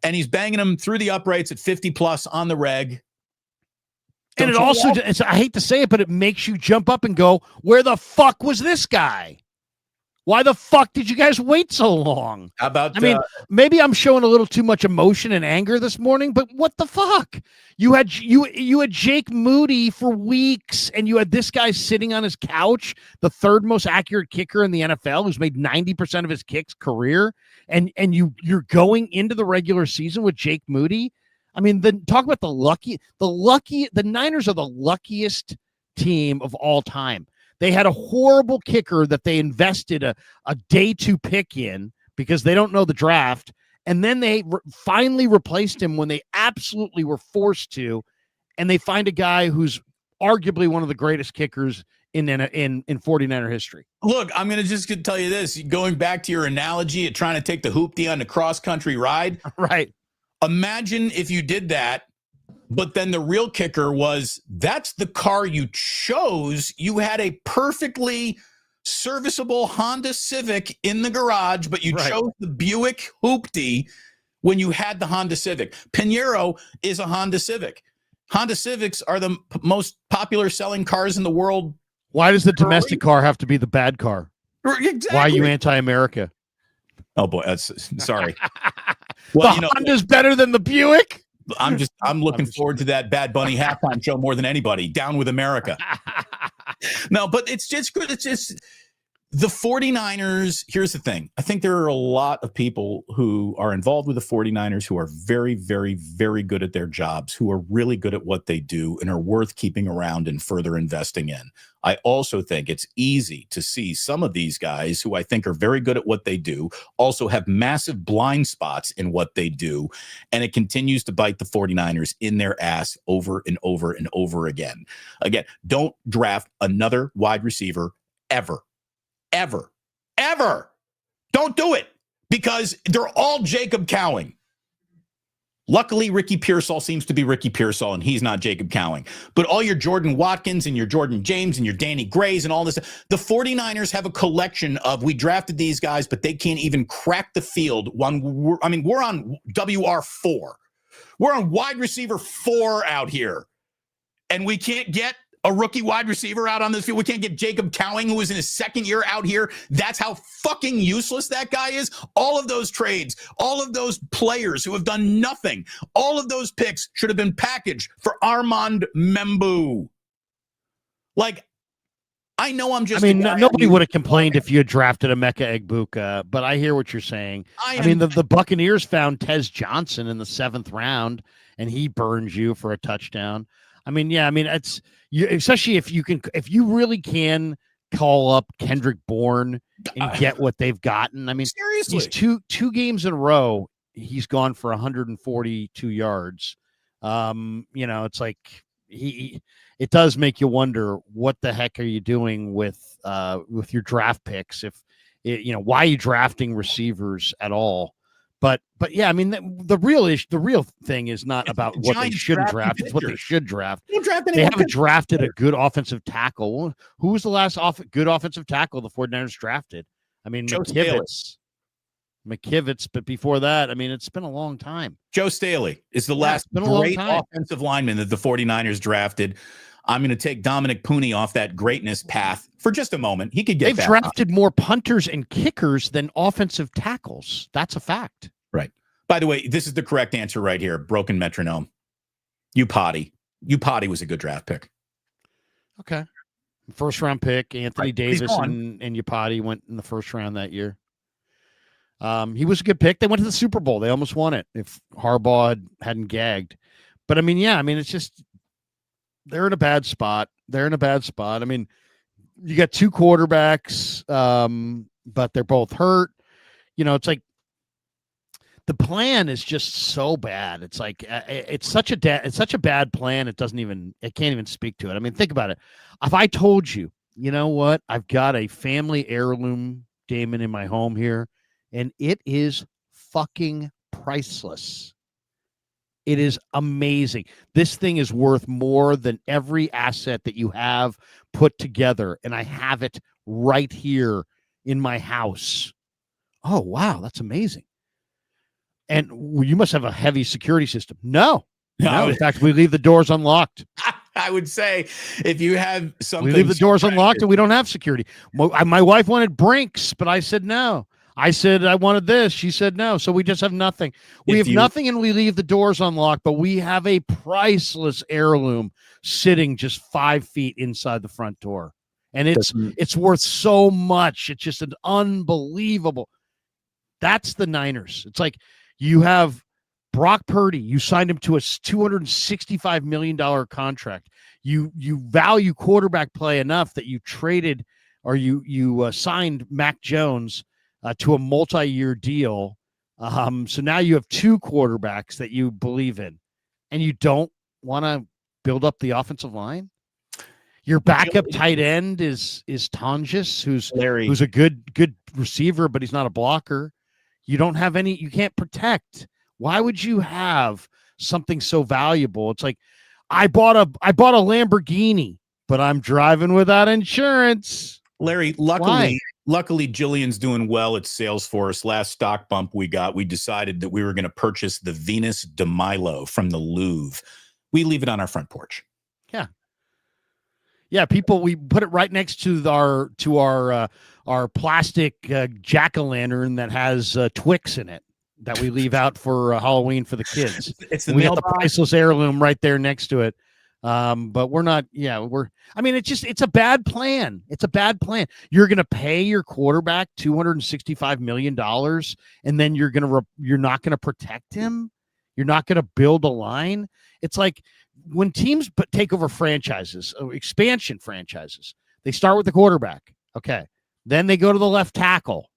and he's banging them through the uprights at 50+ on the reg. And it also, I hate to say it, but it makes you jump up and go, where the fuck was this guy? Why the fuck did you guys wait so long? How about, I mean, maybe I'm showing a little too much emotion and anger this morning, but what the fuck? You had Jake Moody for weeks, and you had this guy sitting on his couch, the 3rd most accurate kicker in the NFL, who's made 90% of his kicks career, and you're going into the regular season with Jake Moody. I mean, talk about the Niners are the luckiest team of all time. They had a horrible kicker that they invested a day 2 pick in because they don't know the draft. And then they finally replaced him when they absolutely were forced to. And they find a guy who's arguably one of the greatest kickers in 49er history. Look, I'm going to just tell you this. Going back to your analogy of trying to take the hoopty on the cross-country ride. Right. Imagine if you did that. But then the real kicker was, that's the car you chose. You had a perfectly serviceable Honda Civic in the garage, but you chose the Buick Hoopty when you had the Honda Civic. Pinheiro is a Honda Civic. Honda Civics are the most popular selling cars in the world. Why does the domestic car have to be the bad car? Exactly. Why are you anti-America? Oh, boy. Sorry. Well, the Honda's better than the Buick? I'm looking forward to that Bad Bunny halftime show more than anybody. Down with America. No, but it's just good. It's just the 49ers. Here's the thing. I think there are a lot of people who are involved with the 49ers who are very, very, very good at their jobs, who are really good at what they do and are worth keeping around and further investing in. I also think it's easy to see some of these guys who I think are very good at what they do also have massive blind spots in what they do, and it continues to bite the 49ers in their ass over and over and over again. Again, don't draft another wide receiver ever. Ever. Don't do it, because they're all Jacob Cowing. Luckily, Ricky Pearsall seems to be Ricky Pearsall, and he's not Jacob Cowing. But all your Jordan Watkins and your Jordan James and your Danny Grays and all this, the 49ers have a collection of, we drafted these guys, but they can't even crack the field. We're on WR4. We're on wide receiver 4 out here, and we can't get a rookie wide receiver out on this field. We can't get Jacob Cowing, who is in his second year out here. That's how fucking useless that guy is. All of those trades, all of those players who have done nothing, all of those picks should have been packaged for Armand Membu. Like, I know I'm just. Nobody would have complained if you had drafted a Emeka Egbuka, but I hear what you're saying. The Buccaneers found Tez Johnson in the 7th round, and he burns you for a touchdown. It's especially if you really can call up Kendrick Bourne and get what they've gotten. Seriously, he's two games in a row, he's gone for 142 yards. It's like it does make you wonder what the heck are you doing with your draft picks, why are you drafting receivers at all? But yeah, the real thing is not about what they shouldn't draft, it's what they should draft. They haven't drafted a good offensive tackle. Who was the last good offensive tackle the 49ers drafted? McKivitz, but before that, it's been a long time. Joe Staley is the last great offensive lineman that the 49ers drafted. I'm going to take Dominic Pooney off that greatness path for just a moment. He could get. They've drafted more punters and kickers than offensive tackles. That's a fact. Right. By the way, this is the correct answer right here. Broken metronome. Upati was a good draft pick. Okay. First round pick. Anthony Davis and Upati went in the first round that year. He was a good pick. They went to the Super Bowl. They almost won it if Harbaugh hadn't gagged. But it's just they're in a bad spot. You got two quarterbacks, but they're both hurt. It's like the plan is just so bad. It's like it's such a bad plan. It can't even speak to it. Think about it. If I told you, you know what, I've got a family heirloom Damon in my home here, and it is fucking priceless. It is amazing. This thing is worth more than every asset that you have put together, and I have it right here in my house. Oh, wow, that's amazing. And you must have a heavy security system. No. In fact, we leave the doors unlocked. I would say if you have something. We leave the doors unlocked and we don't have security. My wife wanted Brinks, but I said no. I said I wanted this. She said no. So we just have nothing. We have nothing and we leave the doors unlocked, but we have a priceless heirloom sitting just 5 feet inside the front door. And it's worth so much. It's just an unbelievable. That's the Niners. It's like you have Brock Purdy. You signed him to a $265 million contract. You value quarterback play enough that you traded or you signed Mac Jones to a multi-year deal. So now you have two quarterbacks that you believe in, and you don't want to build up the offensive line. Your backup tight end is Tonjes, who's a good receiver, but he's not a blocker. You don't have any. You can't protect. Why would you have something so valuable? It's like I bought a Lamborghini, but I'm driving without insurance. Larry, luckily, Jillian's doing well at Salesforce. Last stock bump we decided that we were going to purchase the Venus de Milo from the Louvre. We leave it on our front porch. Yeah, people, we put it right next to our plastic jack-o'-lantern that has Twix in it that we leave out for Halloween for the kids. We got the priceless heirloom right there next to it. But we're not. Yeah, it's a bad plan. It's a bad plan. You're going to pay your quarterback $265 million, and then you're not going to protect him. You're not going to build a line. It's like when teams take over franchises, expansion franchises, they start with the quarterback. Okay. Then they go to the left tackle,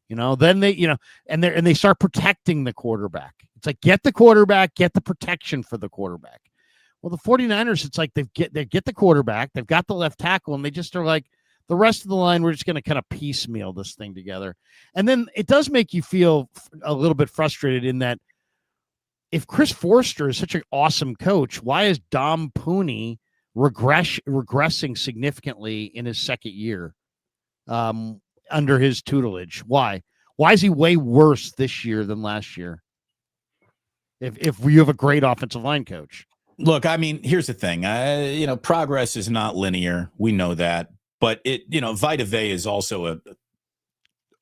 then they start protecting the quarterback. It's like, get the quarterback, get the protection for the quarterback. Well, the 49ers, it's like they get the quarterback, they've got the left tackle, and they just are like, the rest of the line, we're just going to kind of piecemeal this thing together. And then it does make you feel a little bit frustrated in that if Chris Forster is such an awesome coach, why is Dom Pooney regressing significantly in his second year under his tutelage? Why is he way worse this year than last year? If you have a great offensive line coach. Look, I mean, here's the thing. Progress is not linear. We know that. But Vita Vea is also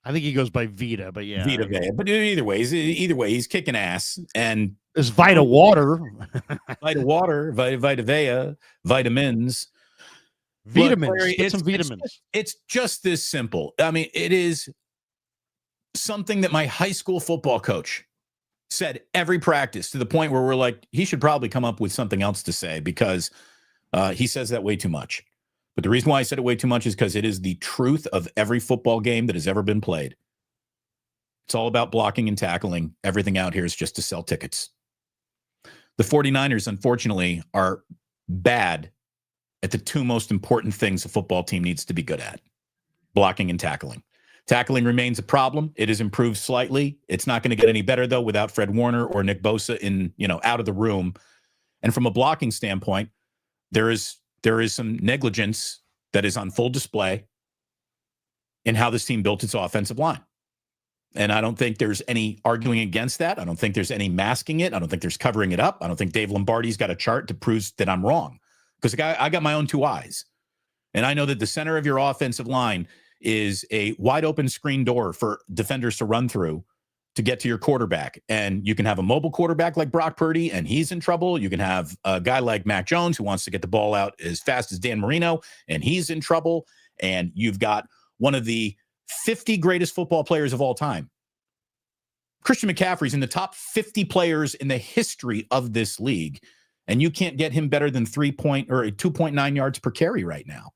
I think he goes by Vita, but yeah. Vita Vea. But either way, he's kicking ass. And there's Vita Water. Vita Vea, vitamins. Vitamins. Look, Larry, get some vitamins. It's just this simple. I mean, it is something that my high school football coach said every practice, to the point where we're like, he should probably come up with something else to say, because he says that way too much. But the reason why I said it way too much is because it is the truth of every football game that has ever been played. It's all about blocking and tackling. Everything out here is just to sell tickets. The 49ers, unfortunately, are bad at the two most important things a football team needs to be good at: blocking and tackling. Tackling remains a problem. It has improved slightly. It's not going to get any better, though, without Fred Warner or Nick Bosa out of the room. And from a blocking standpoint, there is some negligence that is on full display in how this team built its offensive line. And I don't think there's any arguing against that. I don't think there's any masking it. I don't think there's covering it up. I don't think Dave Lombardi's got a chart to prove that I'm wrong, because I got my own two eyes. And I know that the center of your offensive line is a wide open screen door for defenders to run through to get to your quarterback. And you can have a mobile quarterback like Brock Purdy, and he's in trouble. You can have a guy like Mac Jones, who wants to get the ball out as fast as Dan Marino, and he's in trouble. And you've got one of the 50 greatest football players of all time. Christian McCaffrey's in the top 50 players in the history of this league, and you can't get him better than 2.9 yards per carry right now.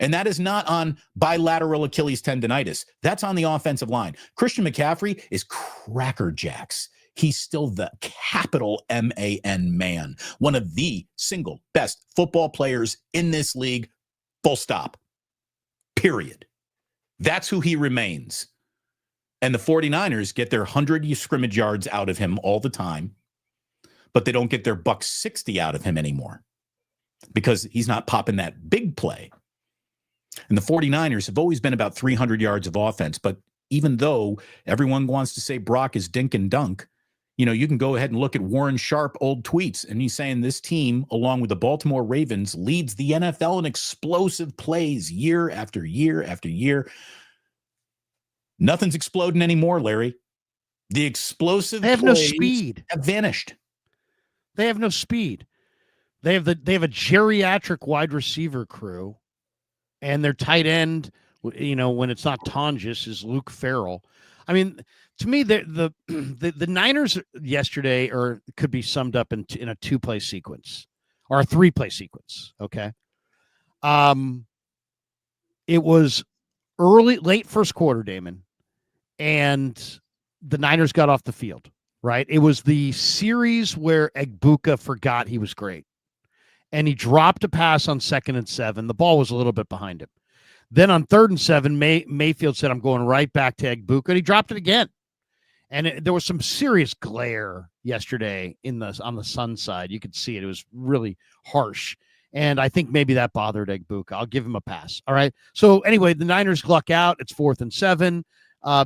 And that is not on bilateral Achilles tendonitis. That's on the offensive line. Christian McCaffrey is cracker jacks. He's still the capital M-A-N man. One of the single best football players in this league, full stop. Period. That's who he remains. And the 49ers get their 100 scrimmage yards out of him all the time, but they don't get their buck 60 out of him anymore, because he's not popping that big play. And the 49ers have always been about 300 yards of offense. But even though everyone wants to say Brock is dink and dunk, you can go ahead and look at Warren Sharp old tweets, and he's saying this team, along with the Baltimore Ravens, leads the NFL in explosive plays year after year after year. Nothing's exploding anymore, Larry. The explosive plays no speed. Have vanished. They have no speed. They have a geriatric wide receiver crew. And their tight end, when it's not Tonjes, is Luke Farrell. I mean, to me, the Niners yesterday could be summed up in a 2-play sequence or a 3-play sequence. Okay, it was late first quarter, Damon, and the Niners got off the field. Right, it was the series where Egbuka forgot he was great. And he dropped a pass on 2nd and 7. The ball was a little bit behind him. Then on 3rd and 7, Mayfield said, "I'm going right back to Egbuka," and he dropped it again. And there was some serious glare yesterday on the Sun side. You could see it. It was really harsh. And I think maybe that bothered Egbuka. I'll give him a pass. All right. So anyway, the Niners luck out. It's 4th and 7.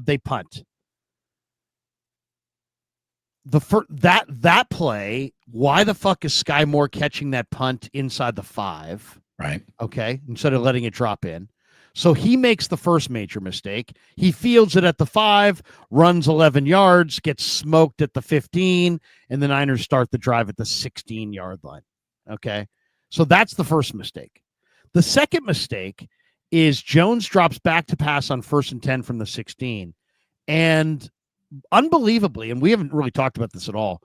They punt. That play, why the fuck is Sky Moore catching that punt inside the 5? Right. Okay. Instead of letting it drop in. So he makes the first major mistake. He fields it at the 5, runs 11 yards, gets smoked at the 15, and the Niners start the drive at the 16-yard line. Okay. So that's the first mistake. The second mistake is Jones drops back to pass on 1st and 10 from the 16. And unbelievably, and we haven't really talked about this at all,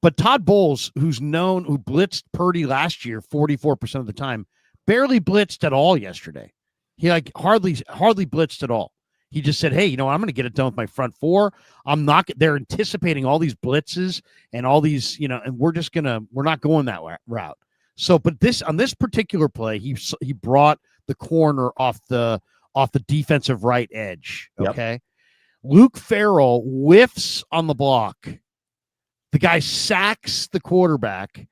but Todd Bowles, who blitzed Purdy last year 44% of the time, barely blitzed at all yesterday. He hardly blitzed at all. He just said, "Hey, I'm going to get it done with my front 4. I'm not." They're anticipating all these blitzes and all these, and we're not going that route. So, but on this particular play, he brought the corner off the defensive right edge. Okay. Yep. Luke Farrell whiffs on the block. The guy sacks the quarterback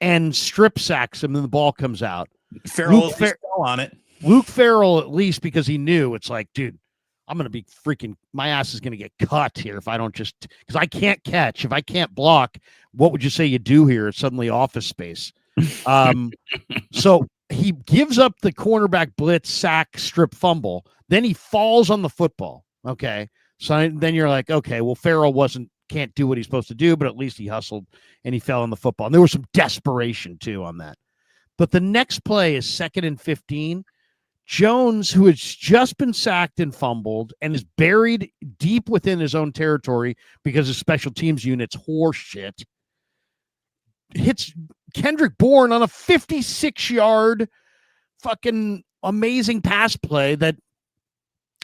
and strip sacks him, and the ball comes out. Farrell fell on it. Luke Farrell, at least, because he knew, it's like, dude, I'm going to be freaking, my ass is going to get cut here if I don't just, because I can't catch. If I can't block, what would you say you do here? It's suddenly Office Space. So he gives up the cornerback blitz, sack, strip, fumble. Then he falls on the football. Okay. So then you're like, okay, well, Farrell can't do what he's supposed to do, but at least he hustled and he fell on the football. And there was some desperation too on that. But the next play is 2nd and 15. Jones, who has just been sacked and fumbled and is buried deep within his own territory because his special teams unit's horse shit, hits Kendrick Bourne on a 56-yard fucking amazing pass play that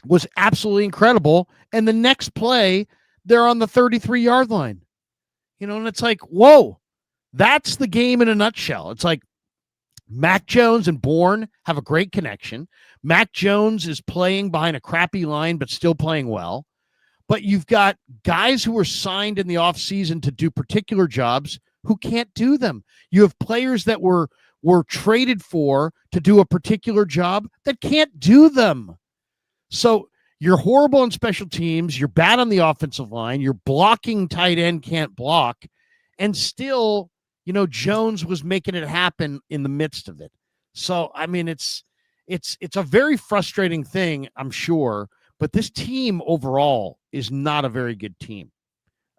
was absolutely incredible. And the next play, they're on the 33-yard line. And it's like, whoa, that's the game in a nutshell. It's like, Mac Jones and Bourne have a great connection. Mac Jones is playing behind a crappy line, but still playing well. But you've got guys who were signed in the offseason to do particular jobs who can't do them. You have players that were traded for to do a particular job that can't do them. So you're horrible on special teams. You're bad on the offensive line. You're blocking tight end, can't block. And still, Jones was making it happen in the midst of it. So, I mean, it's a very frustrating thing, I'm sure, but this team overall is not a very good team.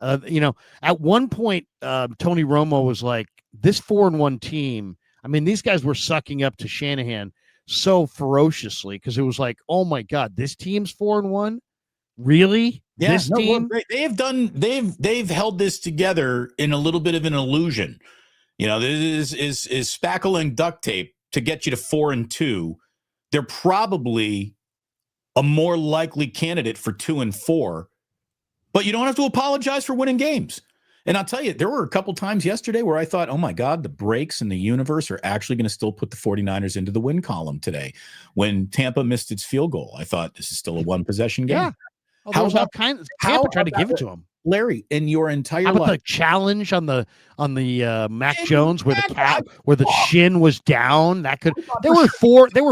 At one point, Tony Romo was like, this 4-1 team, I mean, these guys were sucking up to Shanahan so ferociously because it was like, oh my God, this team's 4-1? Really? Yeah, this team? They've held this together in a little bit of an illusion. This is spackle and duct tape to get you to 4-2. They're probably a more likely candidate for 2-4, but you don't have to apologize for winning games. And I'll tell you, there were a couple times yesterday where I thought, oh my God, the breaks in the universe are actually going to still put the 49ers into the win column today. When Tampa missed its field goal, I thought this is still a one-possession game. Yeah. Tampa tried to give it to him. Larry, in your entire life, the challenge on the Mac Jones where the shin was down, there were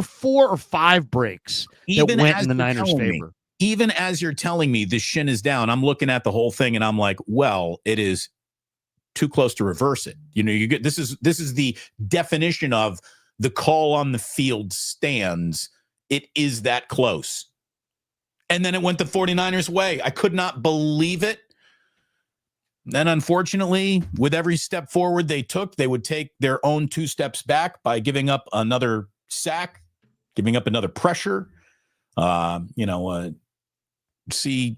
4 or 5 breaks that went in the Niners' favor. Even as you're telling me the shin is down, I'm looking at the whole thing and I'm like, well, it is too close to reverse it. You get this is the definition of the call on the field stands. It is that close. And then it went the 49ers' way. I could not believe it. Then, unfortunately, with every step forward they took, they would take their own 2 steps back by giving up another sack, giving up another pressure. See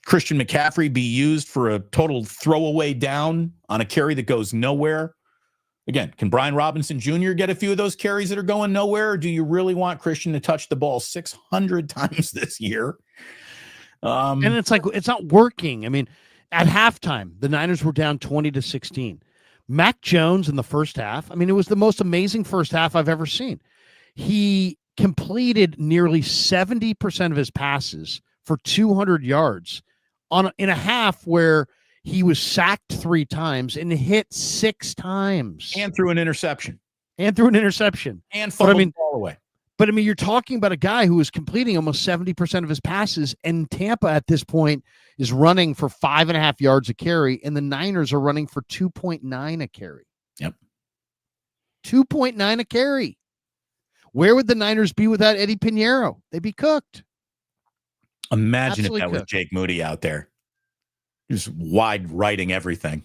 Christian McCaffrey be used for a total throwaway down on a carry that goes nowhere. Again, can Brian Robinson Jr. get a few of those carries that are going nowhere? Or do you really want Christian to touch the ball 600 times this year? And it's like, it's not working. I mean, at halftime, the Niners were down 20-16. Mac Jones in the first half, I mean, it was the most amazing first half I've ever seen. He completed nearly 70% of his passes for 200 yards in a half where he was sacked 3 times and hit 6 times. And threw an interception. And fumbled the ball away. But I mean, you're talking about a guy who is completing almost 70% of his passes, and Tampa at this point is running for 5.5 yards a carry, and the Niners are running for 2.9 a carry. Yep. 2.9 a carry. Where would the Niners be without Eddie Pinheiro? They'd be cooked. Imagine Absolutely if that was Jake Moody out there. Just wide writing everything.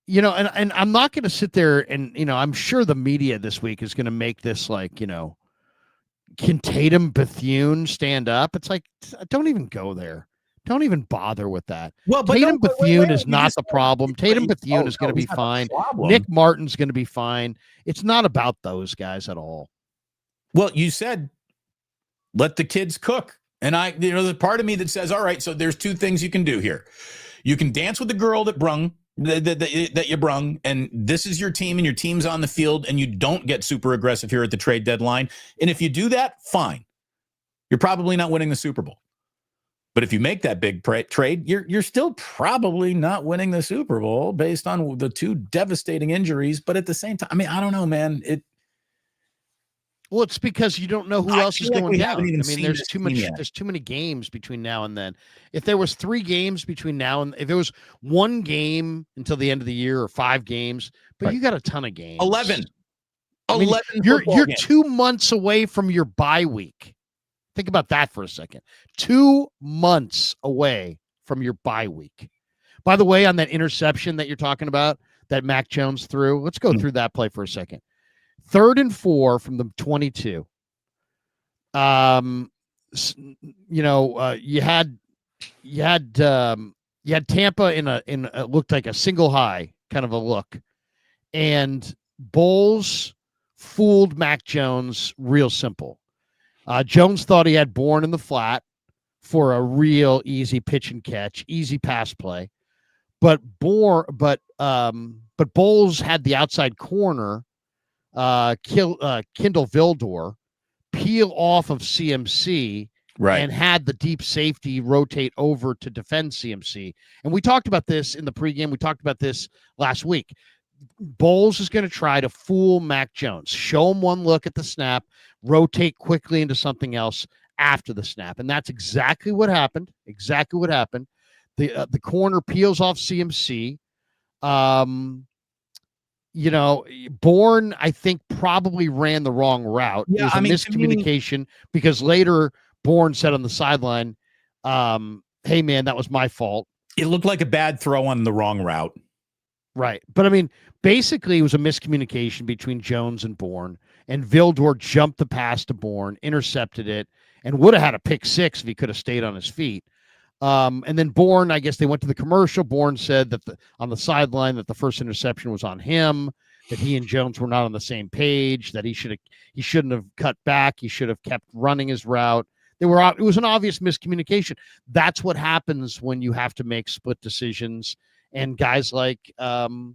And I'm not going to sit there and, I'm sure the media this week is going to make this like, can Tatum Bethune stand up? It's like, don't even go there. Don't even bother with that. Well, but Tatum Bethune is not the problem. Tatum Bethune is going to be fine. Nick Martin's going to be fine. It's not about those guys at all. Well, you said, let the kids cook. And there's a part of me that says, all right, so there's 2 things you can do here. You can dance with the girl that you brung, and this is your team, and your team's on the field, and you don't get super aggressive here at the trade deadline. And if you do that, fine. You're probably not winning the Super Bowl. But if you make that big trade, you're still probably not winning the Super Bowl based on the 2 devastating injuries. But at the same time, I mean, I don't know, man. Well, it's because you don't know who else is going down. I mean, there's too much. Yet. There's too many games between now and then. If there was 3 games between now and if it was 1 game until the end of the year or 5 games, but right. You got a ton of games. 11. I mean, you're 2 months away from your bye week. Think about that for a second. 2 months away from your bye week. By the way, on that interception that you're talking about, that Mac Jones threw, let's go through that play for a second. 3rd and 4 from the 22. You had Tampa in a looked like a single high kind of a look, and Bowles fooled Mac Jones real simple. Jones thought he had Bourne in the flat for a real easy pitch and catch, easy pass play, but Bowles had the outside corner. Kindle Vildor peel off of CMC, right, and had the deep safety rotate over to defend CMC. And we talked about this in the pregame. We talked about this last week. Bowles is going to try to fool Mac Jones, show him one look at the snap, rotate quickly into something else after the snap. And that's exactly what happened. The corner peels off CMC. Bourne, I think, probably ran the wrong route. Yeah, it was a miscommunication because later Bourne said on the sideline, hey, man, that was my fault. It looked like a bad throw on the wrong route. Right. But, I mean, basically it was a miscommunication between Jones and Bourne, and Vildor jumped the pass to Bourne, intercepted it, and would have had a pick 6 if he could have stayed on his feet. And then Bourne, I guess they went to the commercial. Bourne said that on the sideline that the first interception was on him, that he and Jones were not on the same page, that he shouldn't have cut back. He should have kept running his route. It was an obvious miscommunication. That's what happens when you have to make split decisions. And guys like Todd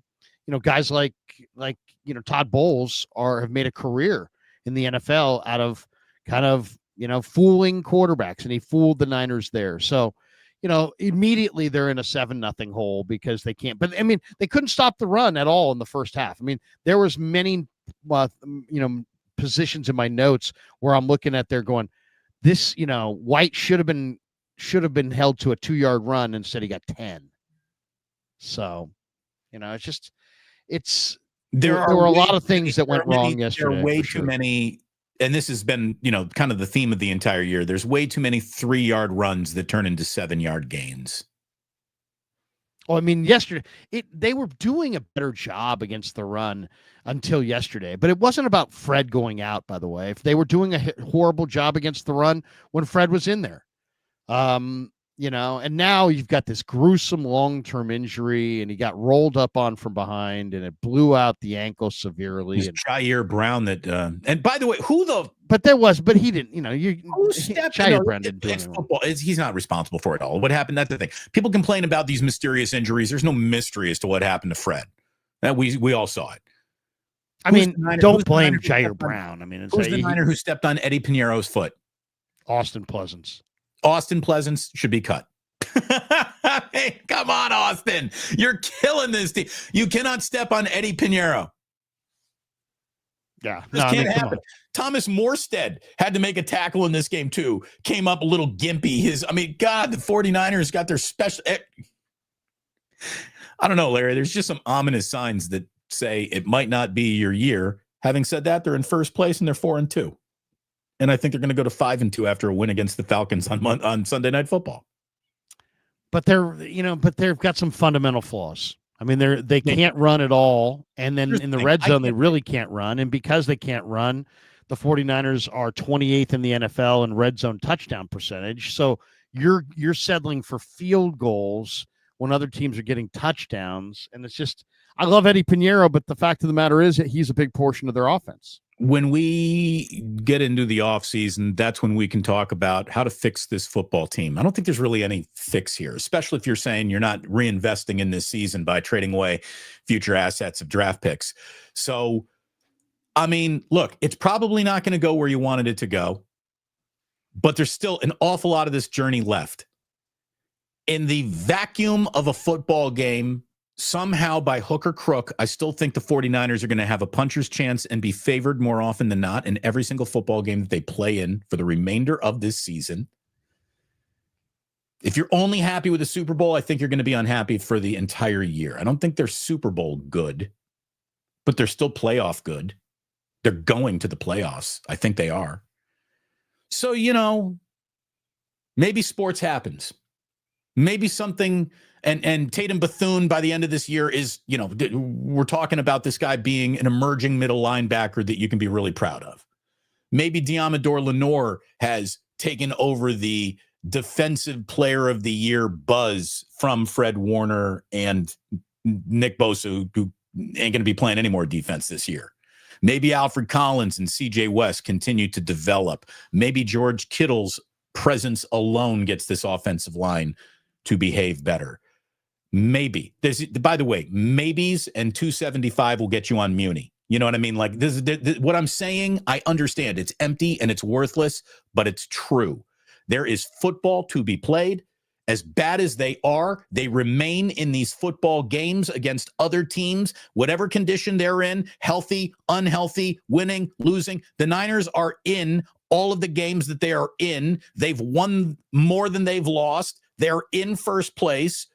Bowles have made a career in the NFL out of kind of, fooling quarterbacks, and he fooled the Niners there. So, immediately they're in a 7-0 hole because they can't. But I mean, they couldn't stop the run at all in the first half. I mean, there was many, positions in my notes where I'm looking at there going, this, White should have been held to a 2-yard run. Instead, he got 10. So, there were a lot of things that went wrong yesterday. There are way too many. And this has been, kind of the theme of the entire year. There's way too many 3-yard runs that turn into 7-yard gains. Well, I mean, yesterday, they were doing a better job against the run until yesterday. But it wasn't about Fred going out, by the way. If they were doing a horrible job against the run when Fred was in there. And now you've got this gruesome long-term injury, and he got rolled up on from behind, and it blew out the ankle severely. And Jair Brown and by the way, but he didn't, Jair Brown didn't do anything. Football. He's not responsible for it all. What happened? That's the thing. People complain about these mysterious injuries. There's no mystery as to what happened to Fred. We all saw it. I mean, don't blame Jair Brown. I mean, who's the Niner who stepped on Eddie Piñeiro's foot? Austin Pleasance. Austin Pleasance should be cut. Hey, come on, Austin. You're killing this team. You cannot step on Eddie Piñeiro. Yeah. This can't happen. Thomas Morstead had to make a tackle in this game, too. Came up a little gimpy. The 49ers got their special. I don't know, Larry. There's just some ominous signs that say it might not be your year. Having said that, they're in first place and they're 4-2. And I think they're going to go to 5-2 after a win against the Falcons on Sunday Night Football. But they've got some fundamental flaws. I mean, they can't run at all. And then in the red zone, they really can't run. And because they can't run, the 49ers are 28th in the NFL in red zone touchdown percentage. So you're settling for field goals when other teams are getting touchdowns. And it's just, I love Eddie Piñeiro, but the fact of the matter is that he's a big portion of their offense. When we get into the offseason, that's when we can talk about how to fix this football team. I don't think there's really any fix here, especially if you're saying you're not reinvesting in this season by trading away future assets of draft picks. So, I mean, look, it's probably not going to go where you wanted it to go, but there's still an awful lot of this journey left. In the vacuum of a football game, somehow by hook or crook, I still think the 49ers are going to have a puncher's chance and be favored more often than not in every single football game that they play in for the remainder of this season. If you're only happy with the Super Bowl, I think you're going to be unhappy for the entire year. I don't think they're Super Bowl good, but they're still playoff good. They're going to the playoffs. I think they are. So, maybe sports happens. Maybe something, and Tatum Bethune by the end of this year is, we're talking about this guy being an emerging middle linebacker that you can be really proud of. Maybe Diamador Lenore has taken over the defensive player of the year buzz from Fred Warner and Nick Bosa, who ain't going to be playing any more defense this year. Maybe Alfred Collins and CJ West continue to develop. Maybe George Kittle's presence alone gets this offensive line to behave better. Maybe. By the way, maybes and 275 will get you on Muni. You know what I mean? Like this what I'm saying, I understand. It's empty and it's worthless, but it's true. There is football to be played. As bad as they are, they remain in these football games against other teams, whatever condition they're in, healthy, unhealthy, winning, losing. The Niners are in all of the games that they are in. They've won more than they've lost. They're in first place.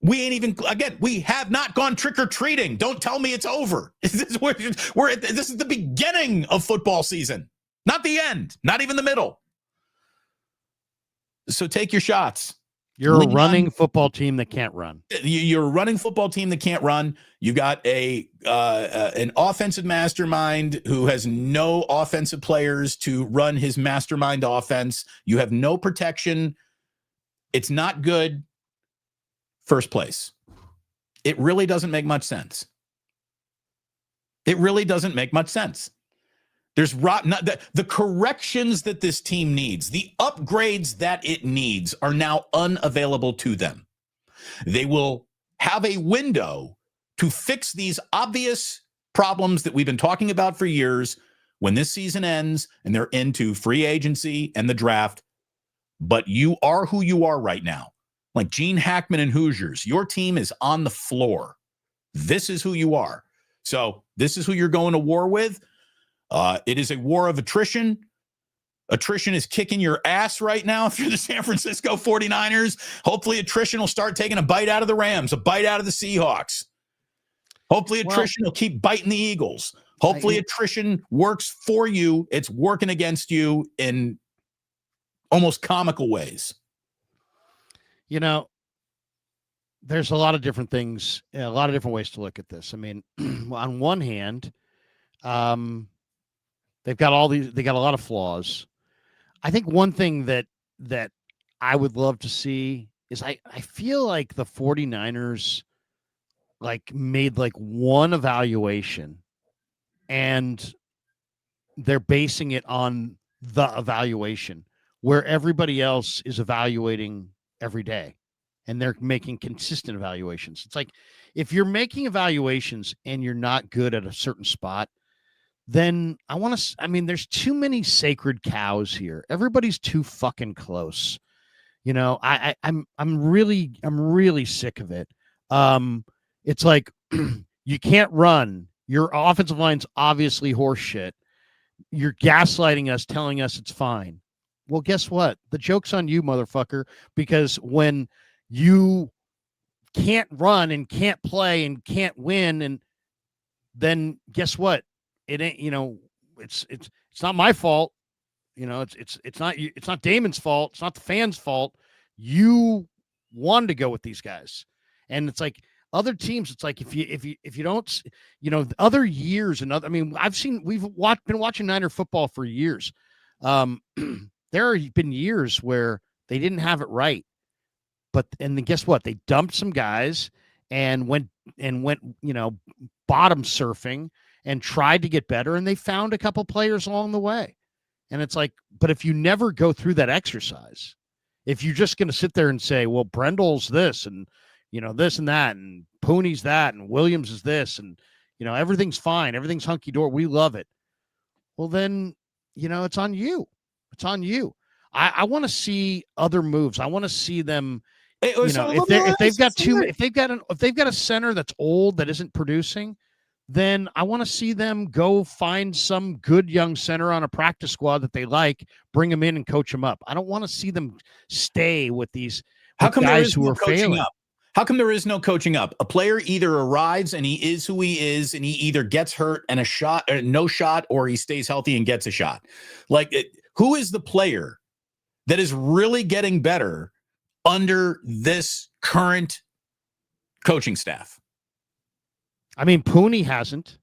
We have not gone trick-or-treating. Don't tell me it's over. This is the beginning of football season, not the end, not even the middle. So take your shots. You're a running football team that can't run. You're a running football team that can't run. You got an offensive mastermind who has no offensive players to run his mastermind offense. You have no protection. It's not good. First place. It really doesn't make much sense. It really doesn't make much sense. There's the corrections that this team needs, the upgrades that it needs are now unavailable to them. They will have a window to fix these obvious problems that we've been talking about for years when this season ends and they're into free agency and the draft. But you are who you are right now. Like Gene Hackman and Hoosiers, your team is on the floor. This is who you are. So this is who you're going to war with. It is a war of attrition. Attrition is kicking your ass right now if you're the San Francisco 49ers. Hopefully attrition will start taking a bite out of the Rams, a bite out of the Seahawks. Hopefully attrition will keep biting the Eagles. Hopefully attrition works for you. It's working against you in almost comical ways. There's a lot of different things, a lot of different ways to look at this. I mean, on one hand, they got a lot of flaws. I think one thing that I would love to see is I feel like the 49ers made one evaluation and they're basing it on the evaluation where everybody else is evaluating every day and they're making consistent evaluations. It's like if you're making evaluations and you're not good at a certain spot, then there's too many sacred cows here. Everybody's too fucking close. I'm really sick of it. It's like you can't run. Your offensive line's obviously horse shit. You're gaslighting us, telling us it's fine. Well, guess what? The joke's on you, motherfucker, because when you can't run and can't play and can't win, and then guess what? It ain't, it's not my fault. It's not Damon's fault. It's not the fans' fault. You wanted to go with these guys. And it's like other teams, it's like if you don't, other years and we've been watching Niner football for years. There have been years where they didn't have it right. And then guess what? They dumped some guys and went, bottom surfing and tried to get better, and they found a couple players along the way. And it's like, but if you never go through that exercise, if you're just going to sit there and say, well, Brendel's this and, this and that, and Pooney's that, and Williams is this, and, everything's fine, everything's hunky-dory, we love it. Well, then, it's on you. It's on you. I want to see other moves. I want to see them If they've got a center that's old that isn't producing, then I want to see them go find some good young center on a practice squad that they like, bring them in and coach them up. I don't want to see them stay with these guys who are failing. Up? How come there is no coaching up? A player either arrives and he is who he is, and he either gets hurt and no shot, or he stays healthy and gets a shot. Who is the player that is really getting better under this current coaching staff? I mean, Pooney hasn't.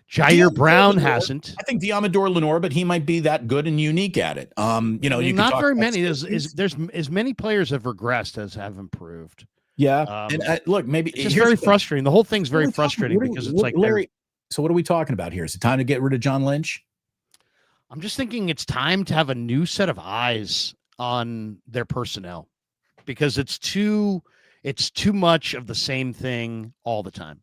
Jair Brown hasn't. I think Diamador Lenore, but he might be that good and unique at it. Not very many. There's as many players have regressed as have improved. Yeah, look, maybe it's just very frustrating. The whole thing's very frustrating because it's like Larry. So what are we talking about here? Is it time to get rid of John Lynch? I'm just thinking it's time to have a new set of eyes on their personnel because it's too much of the same thing all the time.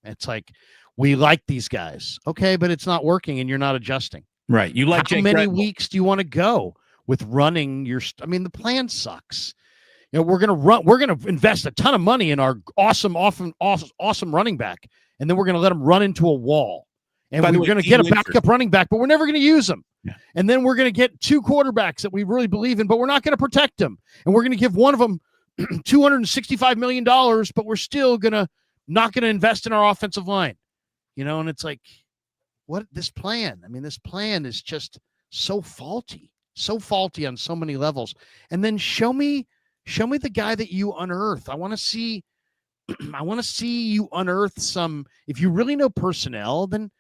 It's like, we like these guys. Okay, but it's not working and you're not adjusting. Right. You like how many weeks do you want to go with running your the plan sucks. We're going to invest a ton of money in our awesome running back, and then we're going to let him run into a wall. And we're going to get a backup running back, but we're never going to use them. Yeah. And then we're going to get two quarterbacks that we really believe in, but we're not going to protect them. And we're going to give one of them $265 million, but we're still not going to invest in our offensive line. And it's like, what this plan? I mean, this plan is just so faulty on so many levels. And then show me the guy that you unearth. I want to see you unearth some. If you really know personnel, then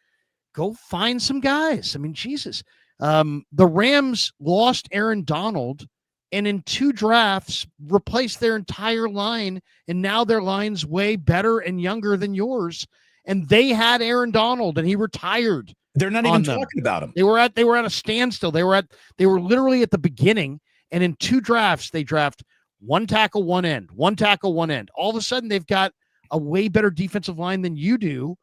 go find some guys. I mean, Jesus. The Rams lost Aaron Donald and in 2 drafts replaced their entire line, and now their line's way better and younger than yours. And they had Aaron Donald, and he retired. They're not even talking about him. They were at a standstill. They were literally at the beginning. And in 2 drafts, they draft 1 tackle, 1 end, 1 tackle, 1 end. All of a sudden, they've got a way better defensive line than you do,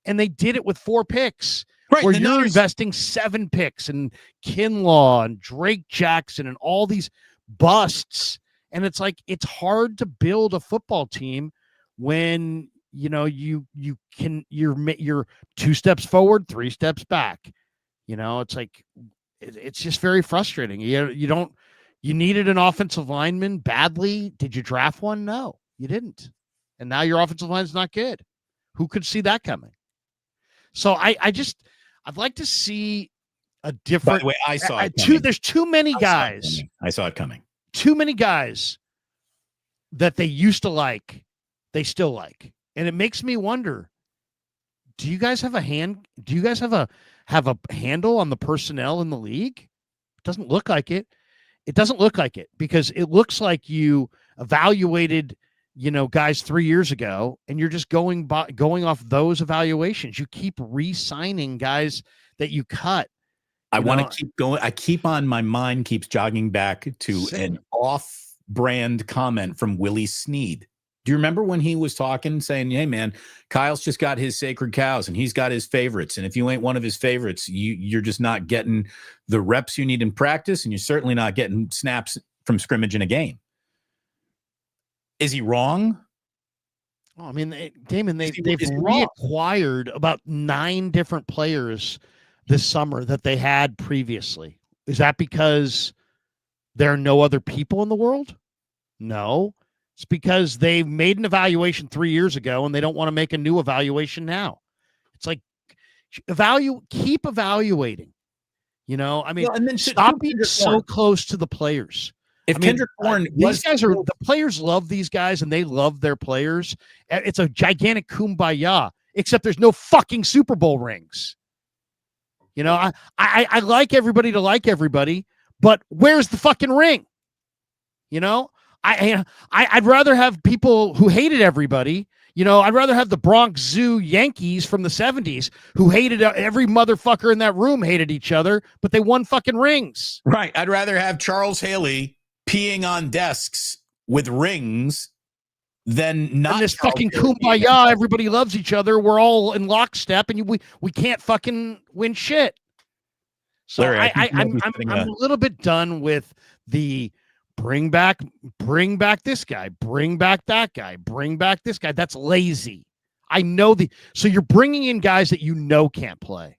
and they did it with 4 picks. Right, where you're investing 7 picks and Kinlaw and Drake Jackson and all these busts. And it's like, it's hard to build a football team when you're 2 steps forward, 3 steps back. It's like, it's just very frustrating. You needed an offensive lineman badly. Did you draft one? No, you didn't. And now your offensive line is not good. Who could see that coming? So I'd like to see a different. By the way, I saw it coming. There's too many guys. I saw it coming. Too many guys that they used to like, they still like. And it makes me wonder, do you guys have a handle on the personnel in the league? It doesn't look like it. It doesn't look like it, because it looks like you evaluated, guys 3 years ago, and you're just going off those evaluations. You keep re-signing guys that you cut. I want to keep going. My mind keeps jogging back to an off-brand comment from Willie Snead. Do you remember when he was talking, saying, hey, man, Kyle's just got his sacred cows and he's got his favorites. And if you ain't one of his favorites, you're just not getting the reps you need in practice, and you're certainly not getting snaps from scrimmage in a game. Is he wrong? Oh, I mean, Damon, they've reacquired about 9 different players this summer that they had previously. Is that because there are no other people in the world? No. It's because they made an evaluation 3 years ago and they don't want to make a new evaluation now. It's like, keep evaluating. Stop being so close to the players. If Kendrick Bourne, the players love these guys and they love their players. It's a gigantic kumbaya, except there's no fucking Super Bowl rings. I like everybody to like everybody, but where's the fucking ring? I'd rather have people who hated everybody. I'd rather have the Bronx Zoo Yankees from the 70s who hated every motherfucker in that room, hated each other, but they won fucking rings. Right. I'd rather have Charles Haley peeing on desks with rings than not. And this fucking kumbaya, everybody loves each other. We're all in lockstep, and we can't fucking win shit. So Larry, I'm a little bit done with the bring back this guy, bring back that guy, bring back this guy. That's lazy. I know so you're bringing in guys that you know can't play.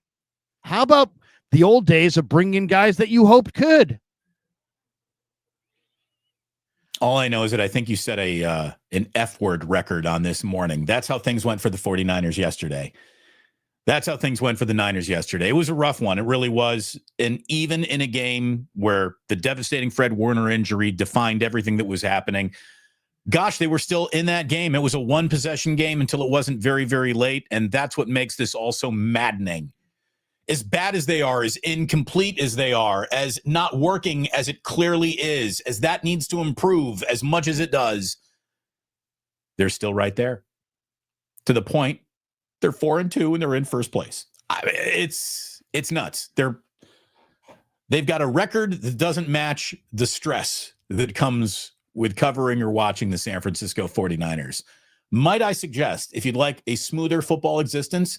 How about the old days of bringing in guys that you hoped could? All I know is that I think you set an F-word record on this morning. That's how things went for the 49ers yesterday. That's how things went for the Niners yesterday. It was a rough one. It really was. And even in a game where the devastating Fred Warner injury defined everything that was happening, gosh, they were still in that game. It was a one-possession game until it wasn't very, very late. And that's what makes this all so maddening. As bad as they are, as incomplete as they are, as not working as it clearly is, as that needs to improve as much as it does, they're still right there. To the point, they're 4-2 and they're in first place. It's nuts. They've got a record that doesn't match the stress that comes with covering or watching the San Francisco 49ers. Might I suggest, if you'd like a smoother football existence,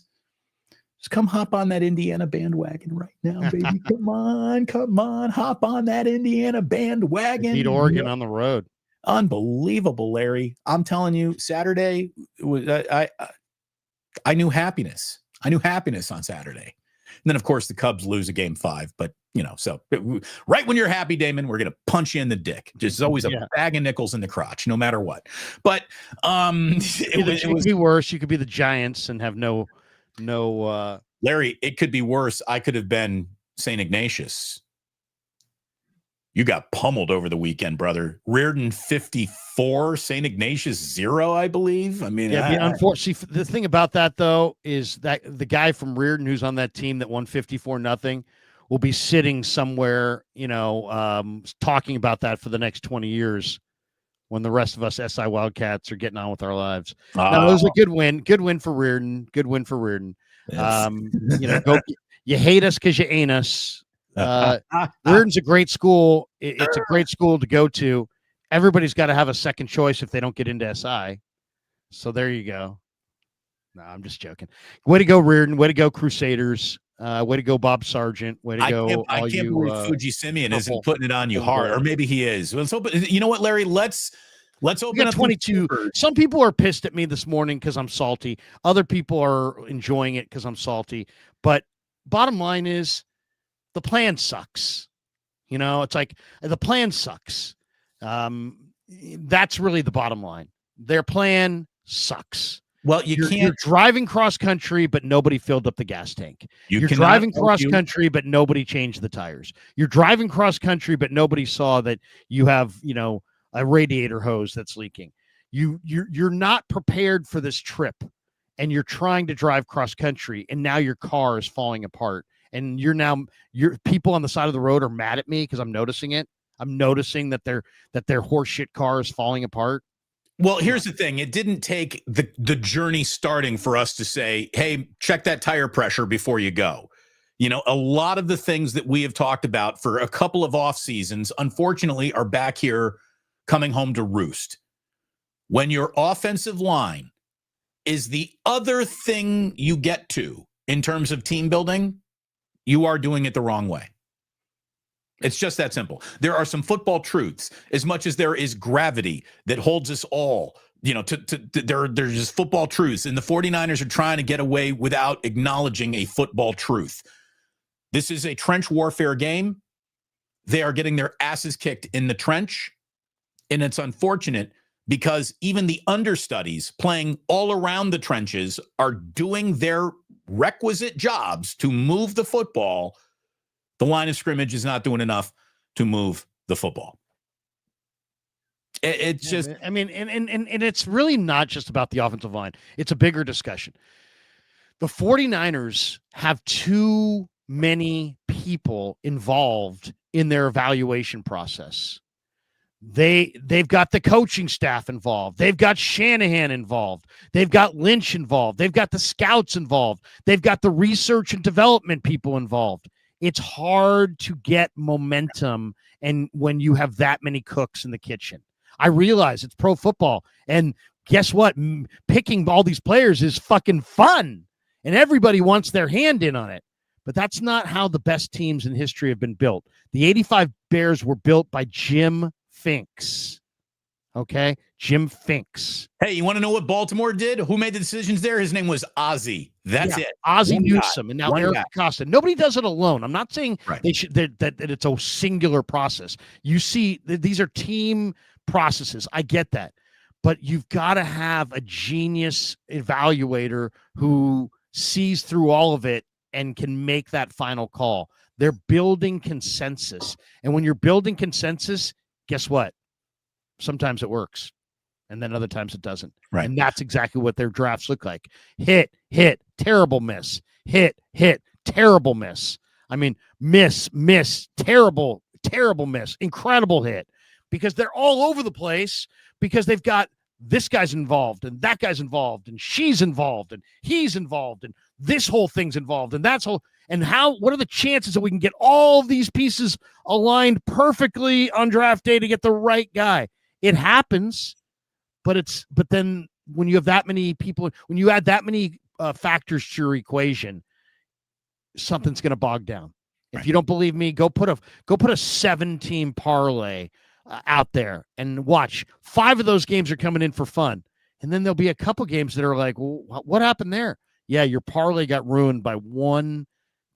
just come hop on that Indiana bandwagon right now, baby. Come on, hop on that Indiana bandwagon. Beat Oregon on the road. Unbelievable, Larry. I'm telling you, Saturday, I knew happiness. I knew happiness on Saturday. And then, of course, the Cubs lose a game 5. But, so right when you're happy, Damon, we're going to punch you in the dick. Just always a bag of nickels in the crotch, no matter what. But it would be worse. You could be the Giants and have no. Larry, it could be worse. I could have been St. Ignatius. You got pummeled over the weekend, brother. Reardon 54, St. Ignatius 0, I believe. I mean, unfortunately, the thing about that though is that the guy from Reardon who's on that team that won 54-0 will be sitting somewhere, talking about that for the next 20 years when the rest of us SI Wildcats are getting on with our lives. No, it was a good win. Good win for Reardon. Good win for Reardon. Yes. You hate us because you ain't us. Reardon's a great school. It's a great school to go to. Everybody's got to have a second choice if they don't get into SI. So there you go. No, I'm just joking. Way to go, Reardon. Way to go, Crusaders. Way to go, Bob Sargent. Way to go. I can't believe Fuji Simeon isn't putting it on you hard, or maybe he is. Let's open. You know what, Larry? Let's open up 22. Some people are pissed at me this morning because I'm salty. Other people are enjoying it because I'm salty. But bottom line is, the plan sucks. It's like the plan sucks. That's really the bottom line. Their plan sucks. Well, you're driving cross country, but nobody filled up the gas tank. You're driving cross country, but nobody changed the tires. You're driving cross country, but nobody saw that you have, a radiator hose that's leaking. You're not prepared for this trip, and you're trying to drive cross country, and now your car is falling apart. And your people on the side of the road are mad at me because I'm noticing it. I'm noticing that their horseshit car is falling apart. Well, here's the thing. It didn't take the journey starting for us to say, hey, check that tire pressure before you go. A lot of the things that we have talked about for a couple of off seasons, unfortunately, are back here coming home to roost. When your offensive line is the other thing you get to in terms of team building, you are doing it the wrong way. It's just that simple. There are some football truths, as much as there is gravity that holds us all, there's just football truths. And the 49ers are trying to get away without acknowledging a football truth. This is a trench warfare game. They are getting their asses kicked in the trench. And it's unfortunate because even the understudies playing all around the trenches are doing their requisite jobs to move the football. The line of scrimmage is not doing enough to move the football. It's just, I mean, and it's really not just about the offensive line. It's a bigger discussion. The 49ers have too many people involved in their evaluation process. They've got the coaching staff involved. They've got Shanahan involved. They've got Lynch involved. They've got the scouts involved. They've got the research and development people involved. It's hard to get momentum, and when you have that many cooks in the kitchen. I realize it's pro football, and guess what? Picking all these players is fucking fun, and everybody wants their hand in on it. But that's not how the best teams in history have been built. The 85 Bears were built by Jim Finks. Okay? Jim Finks. Hey, you want to know what Baltimore did? Who made the decisions there? His name was Ozzie. That's it. Ozzie Newsome, and now Eric Acosta. Nobody does it alone. I'm not saying they should that it's a singular process. You see, these are team processes. I get that. But you've got to have a genius evaluator who sees through all of it and can make that final call. They're building consensus. And when you're building consensus, guess what? Sometimes it works. And then other times it doesn't. Right. And that's exactly what their drafts look like. Hit, terrible miss. Hit, terrible miss. I mean, miss, terrible miss. Incredible hit. Because they're all over the place because they've got this guy's involved and that guy's involved and she's involved and he's involved and this whole thing's involved and that's whole. And what are the chances that we can get all these pieces aligned perfectly on draft day to get the right guy? It happens, but then when you have that many people, when you add that many factors to your equation, something's going to bog down. If you don't believe me, go put a 7-team parlay out there and watch. 5 of those games are coming in for fun. And then there'll be a couple games that are like, well, what happened there? Yeah, your parlay got ruined by one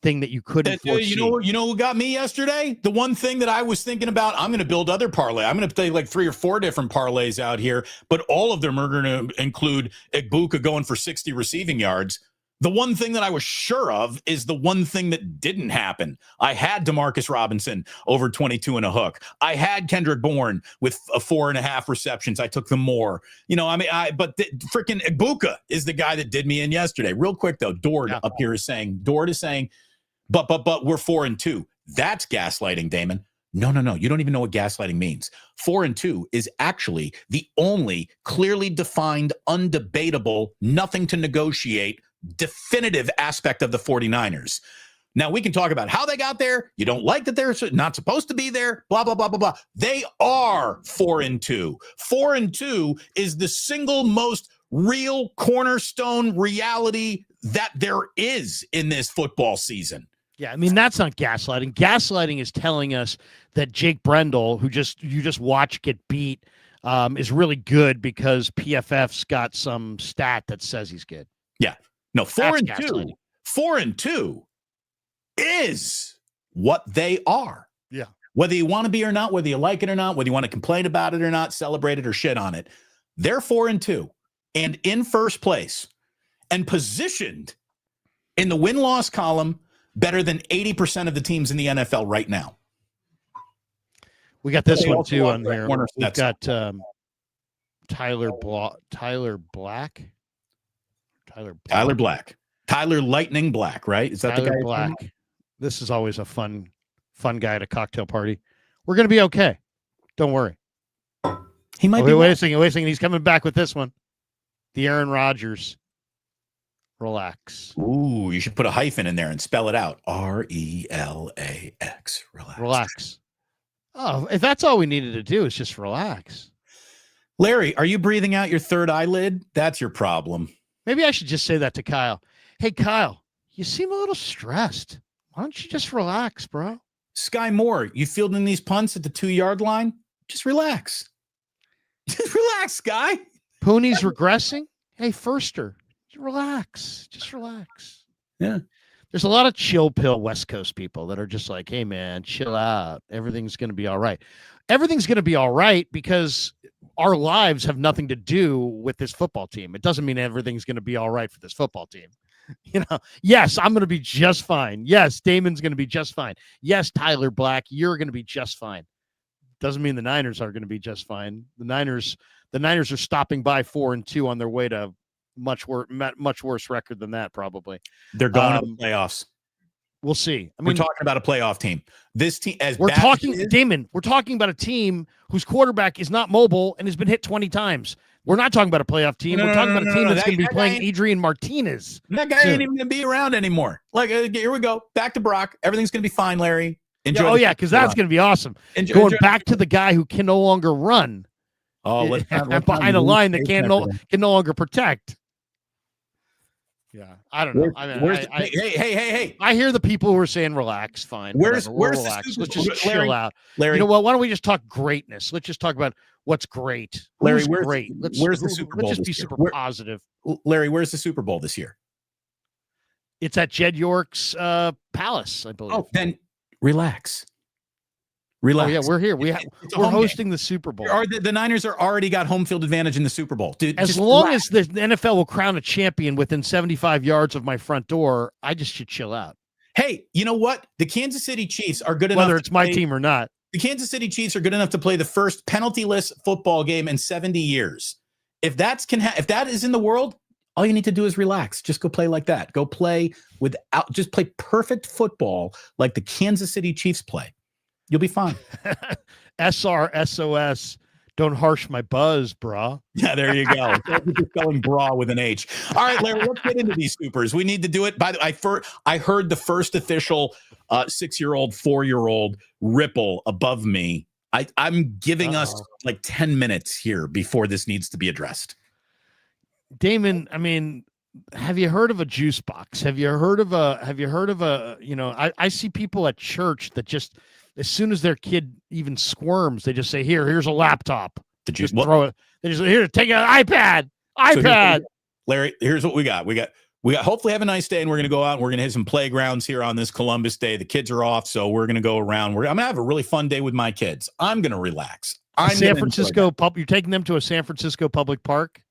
thing that you couldn't foresee. You know who got me yesterday? The one thing that I was thinking about, I'm going to build other parlay. I'm going to play like 3 or 4 different parlays out here, but all of them are going to include Igbokwe going for 60 receiving yards. The one thing that I was sure of is the one thing that didn't happen. I had Demarcus Robinson over 22 and a hook. I had Kendrick Bourne with 4.5 receptions. I took the more. But freaking Igbokwe is the guy that did me in yesterday. Real quick though, Dord up here is saying, but we're 4-2. That's gaslighting, Damon. No. You don't even know what gaslighting means. 4-2 is actually the only clearly defined, undebatable, nothing to negotiate, definitive aspect of the 49ers. Now we can talk about how they got there. You don't like that they're not supposed to be there, blah, blah, blah, blah, blah. They are 4-2. 4-2 is the single most real cornerstone reality that there is in this football season. Yeah, I mean, that's not gaslighting. Gaslighting is telling us that Jake Brendel, who you just watch get beat, is really good because PFF's got some stat that says he's good. Yeah. No, 4-2. 4-2 is what they are. Yeah. Whether you want to be or not, whether you like it or not, whether you want to complain about it or not, celebrate it or shit on it, they're 4-2 and in first place and positioned in the win-loss column better than 80% of the teams in the NFL right now. We got this one too on here. We've got Tyler Black. Tyler Lightning Black, right? Is that Tyler the guy? Black. This is always a fun guy at a cocktail party. We're going to be okay. Don't worry. He might be. Wait a second. He's coming back with this one. The Aaron Rodgers. Relax. Ooh, you should put a hyphen in there and spell it out. RELAX. Relax. Oh, if that's all we needed to do is just relax. Larry, are you breathing out your third eyelid? That's your problem. Maybe I should just say that to Kyle. Hey, Kyle, you seem a little stressed. Why don't you just relax, bro? Sky Moore, you fielding these punts at the 2-yard line? Just relax. Just relax, Sky. Pooney's regressing. Hey, Firster, relax. Just relax. Yeah. There's a lot of chill pill West Coast people that are just like, hey, man, chill out. Everything's going to be all right. Everything's going to be all right because our lives have nothing to do with this football team. It doesn't mean everything's going to be all right for this football team. Yes, I'm going to be just fine. Yes, Damon's going to be just fine. Yes, Tyler Black, you're going to be just fine. Doesn't mean the Niners are going to be just fine. The Niners are stopping by 4-2 on their way to much worse record than that. Probably they're going to the playoffs. We'll see. I mean, we're talking about a playoff team. This team, Damon, we're talking about a team whose quarterback is not mobile and has been hit 20 times. We're not talking about a playoff team. We're talking about a team that's going to be playing Adrian Martinez. That guy ain't even going to be around anymore. Like, here we go. Back to Brock. Everything's going to be fine, Larry. Enjoy. Because that's going to be awesome. Going back to the guy who can no longer run. Oh, let's behind a line that can no longer protect. Yeah, I don't know. Hey! I hear the people who are saying relax. Fine, where's relax. Let's just chill out. Larry, you know what? Why don't we just talk greatness? Let's just talk about what's great. Larry, Who's great? Where's the Super Bowl? Let's just be super positive. Larry, where's the Super Bowl this year? It's at Jed York's palace, I believe. Oh, then relax. Relax. Oh, yeah, we're here. We're hosting the Super Bowl. The Niners are already got home field advantage in the Super Bowl. Dude, as long as the NFL will crown a champion within 75 yards of my front door, I just should chill out. Hey, you know what? The Kansas City Chiefs are good enough. Whether it's my team or not. The Kansas City Chiefs are good enough to play the first penalty-less football game in 70 years. If that is in the world, all you need to do is relax. Just go play like that. Go play just play perfect football like the Kansas City Chiefs play. You'll be fine. SRSOS. Don't harsh my buzz, brah. Yeah, there you go. Just spelling bra with an H. All right, Larry, let's get into these supers. We need to do it. By the way, I heard the first official 6-year-old, 4-year-old ripple above me. I'm giving us like 10 minutes here before this needs to be addressed. Damon, I mean, have you heard of a juice box? Have you heard of a, I see people at church that just, as soon as their kid even squirms, they just say, here's a laptop. Just throw it. They just, here, take an iPad. So Larry, here's what we got. We got hopefully have a nice day, and we're going to go out and we're going to hit some playgrounds here on this Columbus Day. The kids are off, so we're going to go around. I'm going to have a really fun day with my kids. I'm going to relax. San Francisco you're taking them to a San Francisco public park?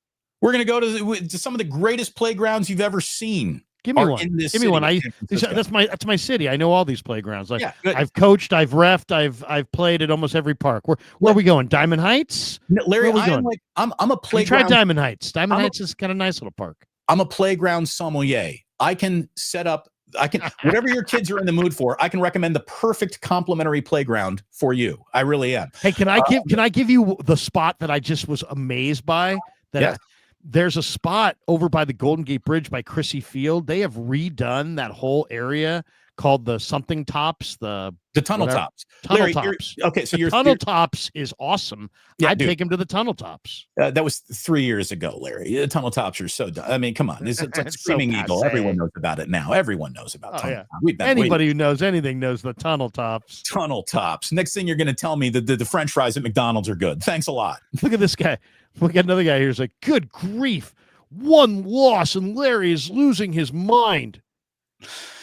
We're going to go to some of the greatest playgrounds you've ever seen. Give me one. Give me one. That's my city. I know all these playgrounds. I've coached, I've reffed, I've played at almost every park. Where are we going? Diamond Heights? No, Larry, I'm a playground. Try Diamond Heights. Diamond Heights is kind of nice little park. I'm a playground sommelier. I can whatever your kids are in the mood for, I can recommend the perfect complimentary playground for you. I really am. Hey, can I give you the spot that I just was amazed by? There's a spot over by the Golden Gate Bridge by Crissy Field. They have redone that whole area called the something tops, the tunnel tops. Tunnel Larry, tops. Okay, so your tunnel tops is awesome. Yeah, I'd take him to the tunnel tops. That was 3 years ago, Larry. The tunnel tops are so dumb. I mean, come on. It's like Screaming Eagle. Everyone knows about it now. Everyone knows about tunnel tops. Anybody who knows anything knows the tunnel tops. Tunnel tops. Next thing you're going to tell me that the French fries at McDonald's are good. Thanks a lot. Look at this guy. Look at another guy here who's like, good grief. One loss and Larry is losing his mind.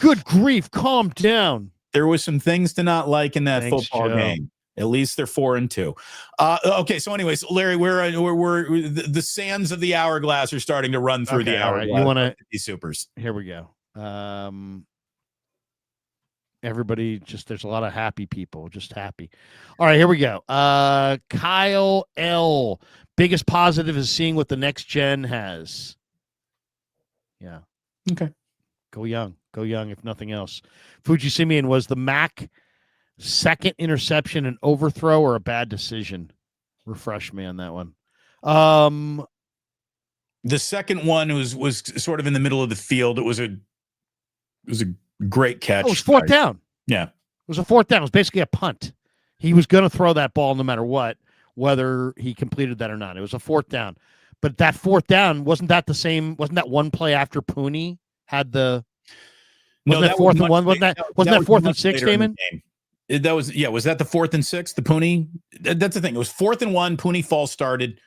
Good grief, calm down. There was some things to not like in that football game. At least they're 4-2. Okay, so anyways, Larry, we're the sands of the hourglass are starting to run through the hourglass. Right. You want to these supers? Here we go. Everybody, there's a lot of happy people, just happy. All right, here we go. Kyle L. Biggest positive is seeing what the next gen has. Yeah. Okay. Go young, if nothing else. Fuji Simeon, was the Mac second interception an overthrow or a bad decision? Refresh me on that one. The second one was sort of in the middle of the field. It was a great catch. It was fourth down. Yeah. It was a fourth down. It was basically a punt. He was going to throw that ball no matter what, whether he completed that or not. It was a fourth down. But that fourth down, wasn't that the same? Wasn't that one play after Pooney had the that fourth and one? Wasn't that fourth and six, Damon? Was that the 4th and 6? The Pooney? That's the thing. It was 4th and 1. Pooney false started.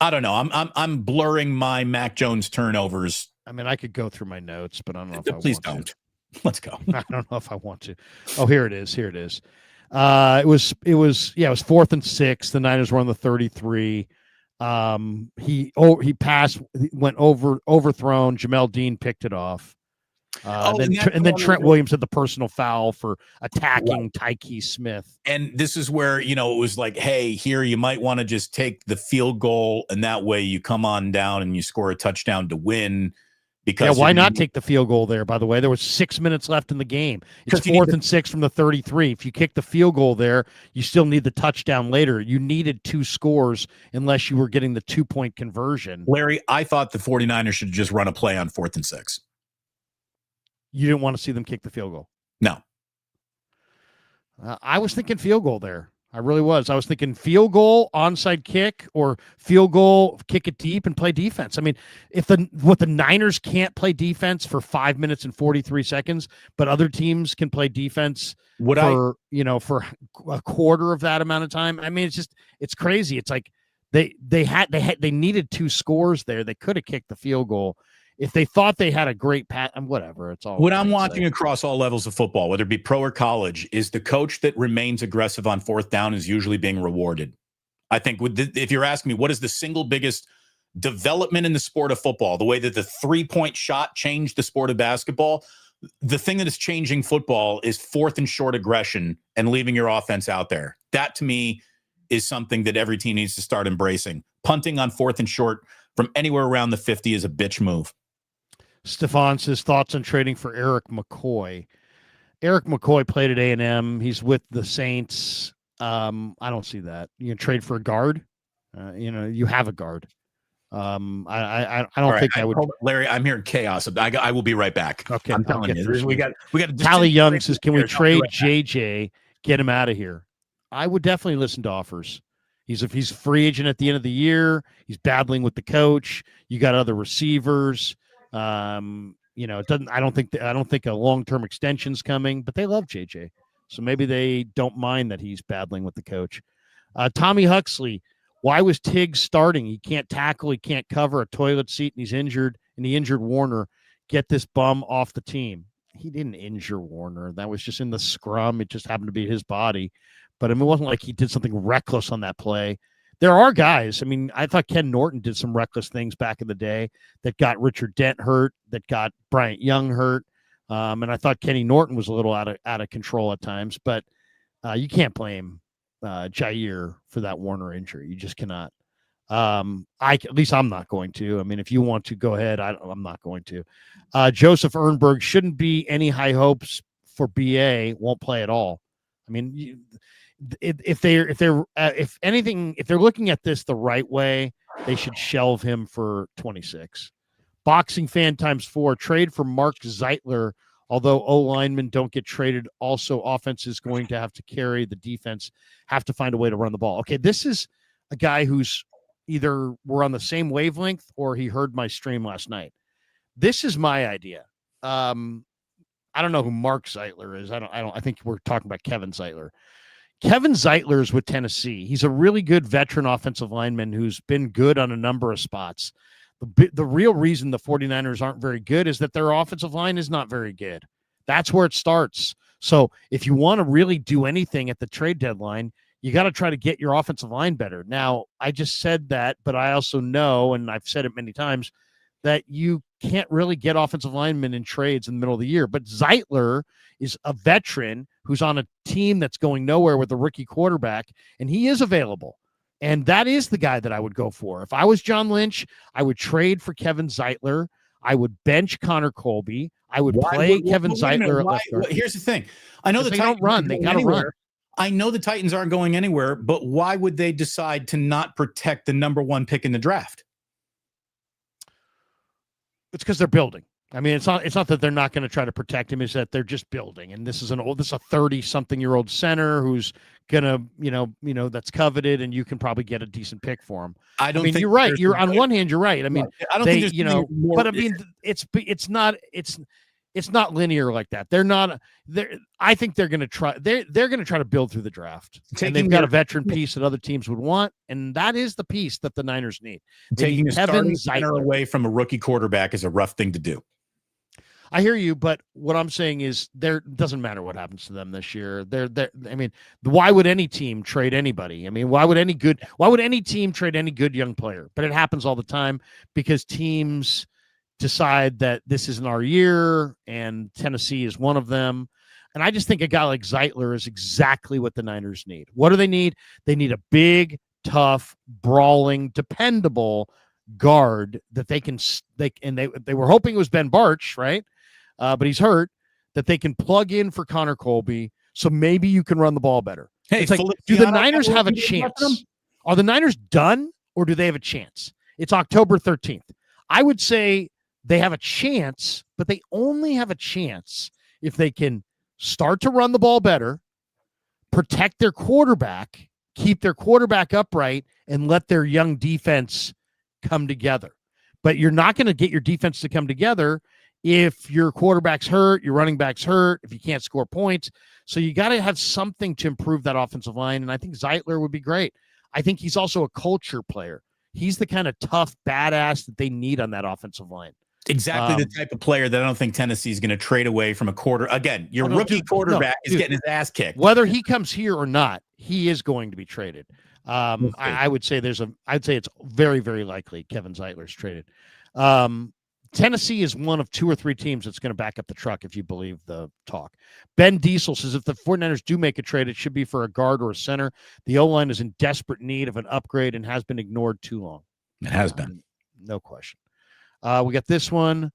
I don't know. I'm blurring my Mac Jones turnovers. I mean, I could go through my notes, but I don't know if Please don't. Let's go. I don't know if I want to. Oh, here it is. It was 4th and 6. The Niners were on the 33. He passed, went overthrown. Jamel Dean picked it off. And then Trent Williams had the personal foul for attacking Tyke Smith. And this is where, it was like, hey, here you might want to just take the field goal, and that way you come on down and you score a touchdown to win. Because why not take the field goal there, by the way? There was 6 minutes left in the game. It's 4th and 6 from the 33. If you kick the field goal there, you still need the touchdown later. You needed 2 scores unless you were getting the 2-point conversion. Larry, I thought the 49ers should just run a play on 4th and 6. You didn't want to see them kick the field goal? No. I was thinking field goal there. I really was. I was thinking field goal, onside kick, or field goal, kick it deep and play defense. I mean, if the Niners can't play defense for 5 minutes and 43 seconds, but other teams can play defense for a quarter of that amount of time. I mean, it's crazy. It's like they needed 2 scores there. They could have kicked the field goal. If they thought they had a great whatever, it's all. What I'm watching across all levels of football, whether it be pro or college, is the coach that remains aggressive on 4th down is usually being rewarded. I think if you're asking me, what is the single biggest development in the sport of football, the way that the 3-point shot changed the sport of basketball, the thing that is changing football is 4th and short aggression and leaving your offense out there. That to me is something that every team needs to start embracing. Punting on 4th and short from anywhere around the 50 is a bitch move. Stefan says thoughts on trading for Eric McCoy. Eric McCoy played at A&M. He's with the Saints. I don't see that. You can trade for a guard. You have a guard. I don't think I would. Larry, I'm hearing chaos. I will be right back. Okay, I'm telling you. We got. Tally Young says, "Can we trade JJ? Get him out of here." I would definitely listen to offers. If he's a free agent at the end of the year, he's battling with the coach. You got other receivers. It doesn't. I don't think a long-term extension's coming, but they love JJ, so maybe they don't mind that he's battling with the coach. Tommy Huxley, why was Tiggs starting? He can't tackle, he can't cover a toilet seat, and he's injured. And he injured Warner. Get this bum off the team. He didn't injure Warner. That was just in the scrum. It just happened to be his body, but I mean, it wasn't like he did something reckless on that play. There are guys. I mean, I thought Ken Norton did some reckless things back in the day that got Richard Dent hurt, that got Bryant Young hurt, and I thought Kenny Norton was a little out of control at times. But you can't blame Jair for that Warner injury. You just cannot. At least I'm not going to. I mean, if you want to, go ahead. I'm not going to. Joseph Ernberg, shouldn't be any high hopes for BA. Won't play at all. I mean, if they're looking at this the right way, they should shelve him for 26. Boxing fan times 4, trade for Mark Zeitler. Although O linemen don't get traded, also offense is going to have to carry the defense, have to find a way to run the ball. Okay, this is a guy who's either we're on the same wavelength or he heard my stream last night. This is my idea. I don't know who Mark Zeitler is. I think we're talking about Kevin Zeitler. Kevin Zeitler is with Tennessee. He's a really good veteran offensive lineman who's been good on a number of spots. The real reason the 49ers aren't very good is that their offensive line is not very good. That's where it starts. So if you want to really do anything at the trade deadline, you got to try to get your offensive line better. Now, I just said that, but I also know, and I've said it many times, that you can't really get offensive linemen in trades in the middle of the year. But Zeitler is a veteran who's on a team that's going nowhere with a rookie quarterback, and he is available. And that is the guy that I would go for. If I was John Lynch, I would trade for Kevin Zeitler. I would bench Connor Colby. I would play Kevin Zeitler at left guard. Here's the thing. I know the Titans don't run. They got to run. I know the Titans aren't going anywhere, but why would they decide to not protect the number 1 pick in the draft? It's because they're building. I mean, it's not that they're not going to try to protect him. It's that they're just building. And this is a 30-something-year-old center who's gonna, that's coveted, and you can probably get a decent pick for him. I think you're right. You're on one hand, you're right. I mean, I don't think but I mean, it's not linear like that. They're not. I think they're going to try. They're going to try to build through the draft. And they've got a veteran piece that other teams would want, and that is the piece that the Niners need. Taking a starting center away from a rookie quarterback is a rough thing to do. I hear you, but what I'm saying is doesn't matter what happens to them this year. I mean, why would any team trade anybody? I mean, why would any team trade any good young player? But it happens all the time because teams decide that this isn't our year, and Tennessee is one of them. And I just think a guy like Zeitler is exactly what the Niners need. What do they need? They need a big, tough, brawling, dependable guard that they were hoping it was Ben Barch, right? But he's hurt, that they can plug in for Connor Colby, so maybe you can run the ball better. Hey, it's like, do the Niners have a chance? Are the Niners done, or do they have a chance? It's October 13th. I would say they have a chance, but they only have a chance if they can start to run the ball better, protect their quarterback, keep their quarterback upright, and let their young defense come together. But you're not going to get your defense to come together if your quarterback's hurt, your running back's hurt, if you can't score points. So you got to have something to improve that offensive line, and I think Zeitler would be great. I think he's also a culture player. He's the kind of tough badass that they need on that offensive line. Exactly the type of player that I don't think Tennessee is going to trade away from a quarter. Again, your rookie quarterback is getting his ass kicked. Whether he comes here or not, he is going to be traded. I would say I'd say it's very, very likely Kevin Zeitler's traded. Tennessee is one of 2 or 3 teams that's going to back up the truck, if you believe the talk. Ben Diesel says if the 49ers do make a trade, it should be for a guard or a center. The O-line is in desperate need of an upgrade and has been ignored too long. It has been. No question. We got this one.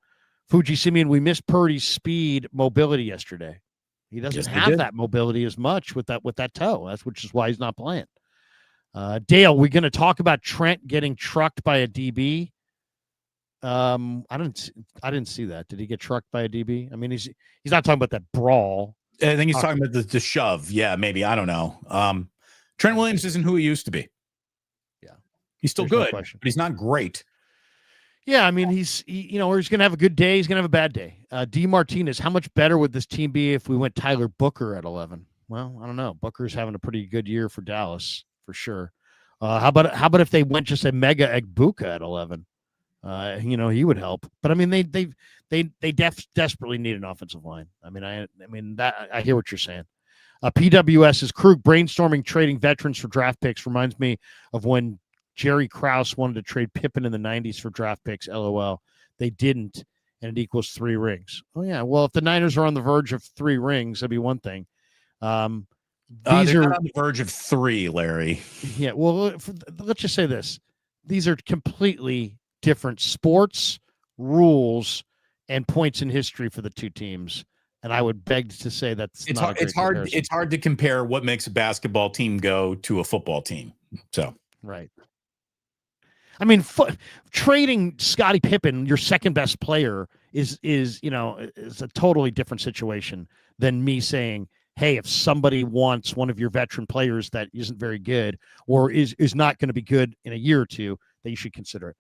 Fuji Simeon, we missed Purdy's speed mobility yesterday. He doesn't have that mobility as much with that toe. Which is why he's not playing. Dale, we're going to talk about Trent getting trucked by a DB. I didn't see that. Did he get trucked by a DB? I mean, he's not talking about that brawl. I think he's talking about the shove. Yeah, maybe. I don't know. Trent Williams isn't who he used to be. Yeah, he's still good, but he's not great. Yeah, I mean, he's going to have a good day. He's going to have a bad day. D. Martinez, how much better would this team be if we went Tyler Booker at 11? Well, I don't know. Booker's having a pretty good year for Dallas for sure. How about if they went just a Mega Egbuka at 11? He would help. But I mean, they desperately need an offensive line. I mean that I hear what you're saying. PWS is Krug brainstorming trading veterans for draft picks reminds me of when Jerry Krause wanted to trade Pippen in the 90s for draft picks. LOL. They didn't, and it equals 3 rings. Oh yeah. Well, if the Niners are on the verge of 3 rings, that'd be one thing. They're not on the verge of 3, Larry. Yeah. Well, let's just say this: these are completely different sports, rules, and points in history for the 2 teams. And I would beg to say that's it's hard to compare what makes a basketball team go to a football team. So right. I mean, trading Scottie Pippen, your second best player, is a totally different situation than me saying, hey, if somebody wants one of your veteran players that isn't very good or is not going to be good in a year or two, that you should consider it.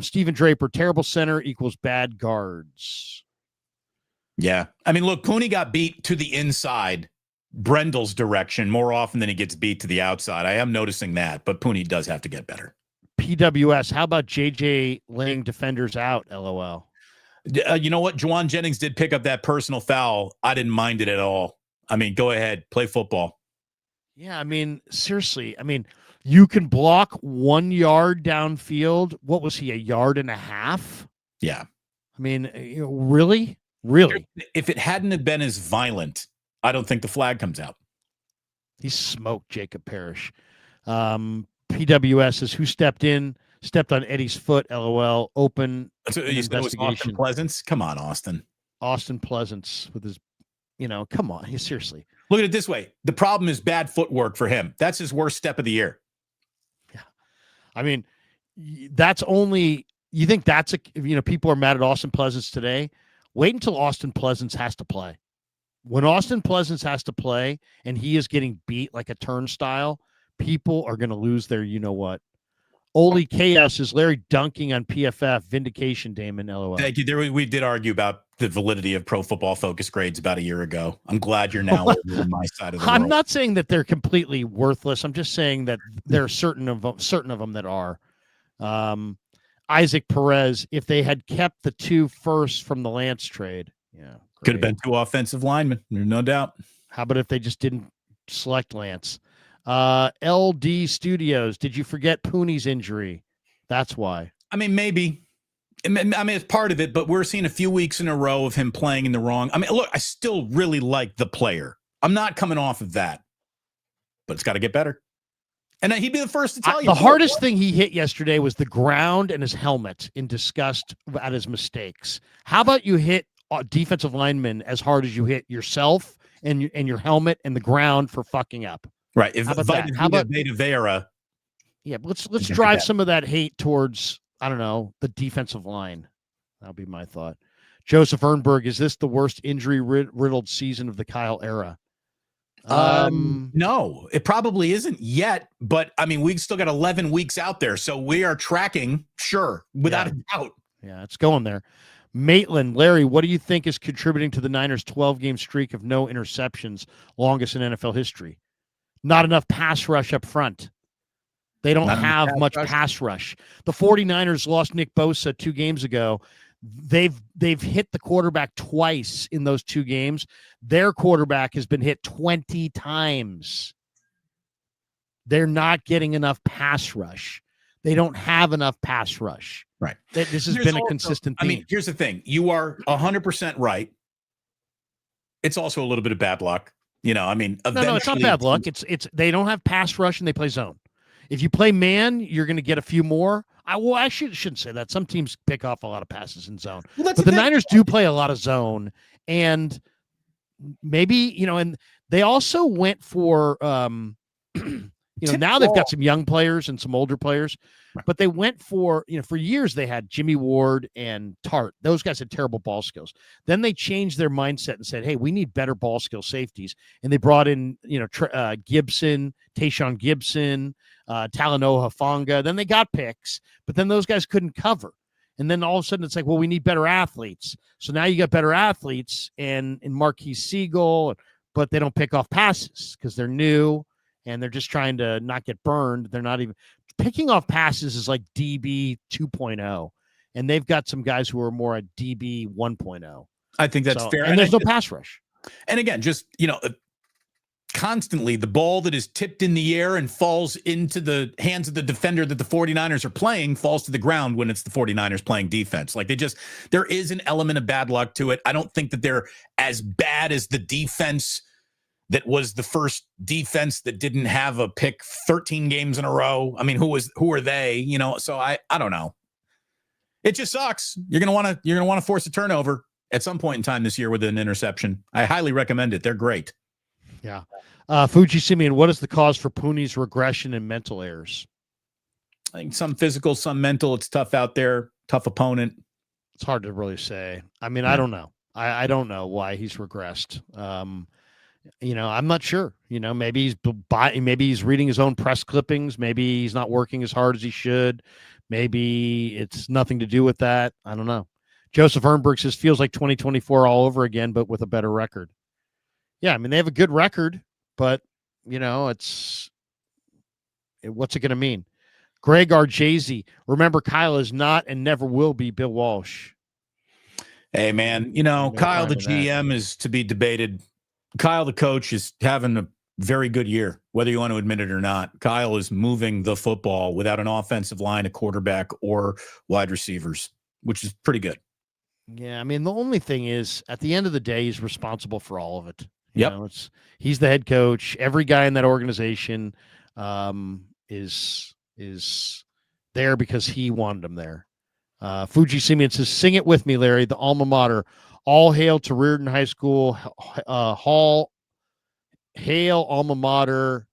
Stephen Draper, terrible center equals bad guards. Yeah. I mean, look, Pooney got beat to the inside, Brendel's direction, more often than he gets beat to the outside. I am noticing that, but Pooney does have to get better. PWS, how about JJ laying defenders out? LOL. You know what? Juwan Jennings did pick up that personal foul. I didn't mind it at all. I mean, go ahead, play football. Yeah, I mean, seriously. I mean, you can block 1 yard downfield. What was he, 1.5 yards? Yeah. I mean, really? Really? If it hadn't have been as violent, I don't think the flag comes out. He smoked Jacob Parrish. PWS is who stepped on Eddie's foot. LOL. Open investigation. Austin Pleasance. Come on, Austin. Austin Pleasance with his, come on. Seriously. Look at it this way. The problem is bad footwork for him. That's his worst step of the year. Yeah. I mean, you think that's people are mad at Austin Pleasance today. Wait until Austin Pleasance has to play. When Austin Pleasance has to play and he is getting beat like a turnstile, people are going to lose their you-know-what. Oli Chaos is Larry dunking on PFF. Vindication, Damon, LOL. Thank you. We did argue about the validity of Pro Football Focus grades about a year ago. I'm glad you're now over on my side of the world. I'm not saying that they're completely worthless. I'm just saying that there are certain of them that are. Isaac Perez, if they had kept the 2 firsts from the Lance trade, could have been 2 offensive linemen, no doubt. How about if they just didn't select Lance? LD Studios, did you forget Pooney's injury? That's why. I mean, maybe. I mean, it's part of it, but we're seeing a few weeks in a row of him playing in the wrong. I mean, look, I still really like the player. I'm not coming off of that, but it's got to get better. And he'd be the first to tell you. The hardest thing he hit yesterday was the ground and his helmet in disgust at his mistakes. How about you hit defensive linemen as hard as you hit yourself and your helmet and the ground for fucking up? Right. How about Vita Vera? Yeah, but let's drive some of that hate towards, I don't know, the defensive line. That'll be my thought. Joseph Ernberg, is this the worst injury riddled season of the Kyle era? No, it probably isn't yet, but I mean, we've still got 11 weeks out there, so we are tracking, sure, without a doubt. Yeah, it's going there. Maitland, Larry, what do you think is contributing to the Niners' 12-game streak of no interceptions, longest in NFL history? Not enough pass rush up front. They don't have much pass rush. The 49ers lost Nick Bosa 2 games ago. They've hit the quarterback twice in those 2 games. Their quarterback has been hit 20 times. They're not getting enough pass rush. They don't have enough pass rush. Right. This has been a consistent theme. I mean, here's the thing. You are 100% right. It's also a little bit of bad luck. I mean, no, it's not bad luck. It's they don't have pass rush and they play zone. If you play man, you're going to get a few more. I shouldn't say that. Some teams pick off a lot of passes in zone. Well, but the Niners do play a lot of zone. And maybe, and they also went for, now they've got some young players and some older players. Right. But they went for, for years they had Jimmy Ward and Tart. Those guys had terrible ball skills. Then they changed their mindset and said, hey, we need better ball skill safeties. And they brought in, Gibson, Tayshaun Gibson, Talanoa Hufanga. Then they got picks, but then those guys couldn't cover. And then all of a sudden it's like, well, we need better athletes. So now you got better athletes and Marquise Siegel, but they don't pick off passes because they're new and they're just trying to not get burned. They're not even picking off passes is like DB 2.0. And they've got some guys who are more at DB 1.0. I think that's fair. And there's no pass rush. And again, just, constantly the ball that is tipped in the air and falls into the hands of the defender that the 49ers are playing falls to the ground when it's the 49ers playing defense. Like there is an element of bad luck to it. I don't think that they're as bad as the defense that was the first defense that didn't have a pick 13 games in a row. I mean, who are they? So I don't know. It just sucks. You're going to want to force a turnover at some point in time this year with an interception. I highly recommend it. They're great. Yeah. Fuji Simeon, what is the cause for Pooney's regression and mental errors? I think some physical, some mental. It's tough out there. Tough opponent. It's hard to really say. I mean, I don't know. I don't know why he's regressed. I'm not sure. Maybe he's reading his own press clippings. Maybe he's not working as hard as he should. Maybe it's nothing to do with that. I don't know. Joseph Ernberg says, feels like 2024 all over again, but with a better record. Yeah, I mean, they have a good record, but, what's it going to mean? Greg Arjazy, remember, Kyle is not and never will be Bill Walsh. Hey, man, Kyle, the GM, is to be debated. Kyle, the coach, is having a very good year, whether you want to admit it or not. Kyle is moving the football without an offensive line, a quarterback, or wide receivers, which is pretty good. Yeah, I mean, the only thing is, at the end of the day, he's responsible for all of it. He's the head coach. Every guy in that organization is there because he wanted him there. Fuji Simeon says, sing it with me, Larry, the alma mater. All hail to Reardon High School. Hail alma mater.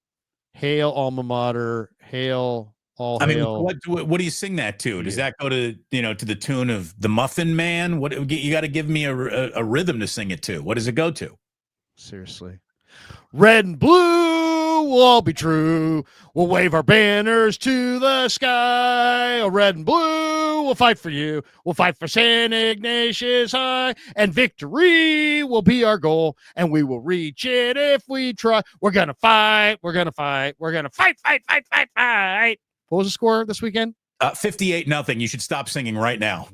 Hail alma mater. Hail all hail. What do you sing that to? Does that go to to the tune of the Muffin Man? What you got to give me a rhythm to sing it to? What does it go to? Seriously. Red and blue will all be true. We'll wave our banners to the sky. Oh, red and blue will fight for you. We'll fight for St. Ignatius High. And victory will be our goal. And we will reach it if we try. We're going to fight. We're going to fight. We're going to fight, fight, fight, fight, fight. What was the score this weekend? 58-0. You should stop singing right now.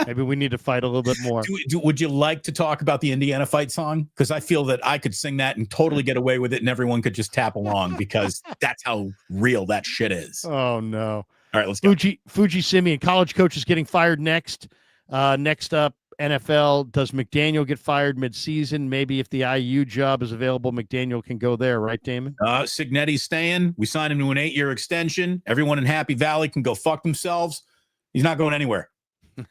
Maybe we need to fight a little bit more. Would you like to talk about the Indiana fight song? Because I feel that I could sing that and totally get away with it, and everyone could just tap along because that's how real that shit is. Oh, no. All right, let's go. Fuji Simeon, college coach is getting fired next. Next up, NFL. Does McDaniel get fired midseason? Maybe if the IU job is available, McDaniel can go there, right, Damon? Signetti's staying. We signed him to an 8-year extension. Everyone in Happy Valley can go fuck themselves. He's not going anywhere.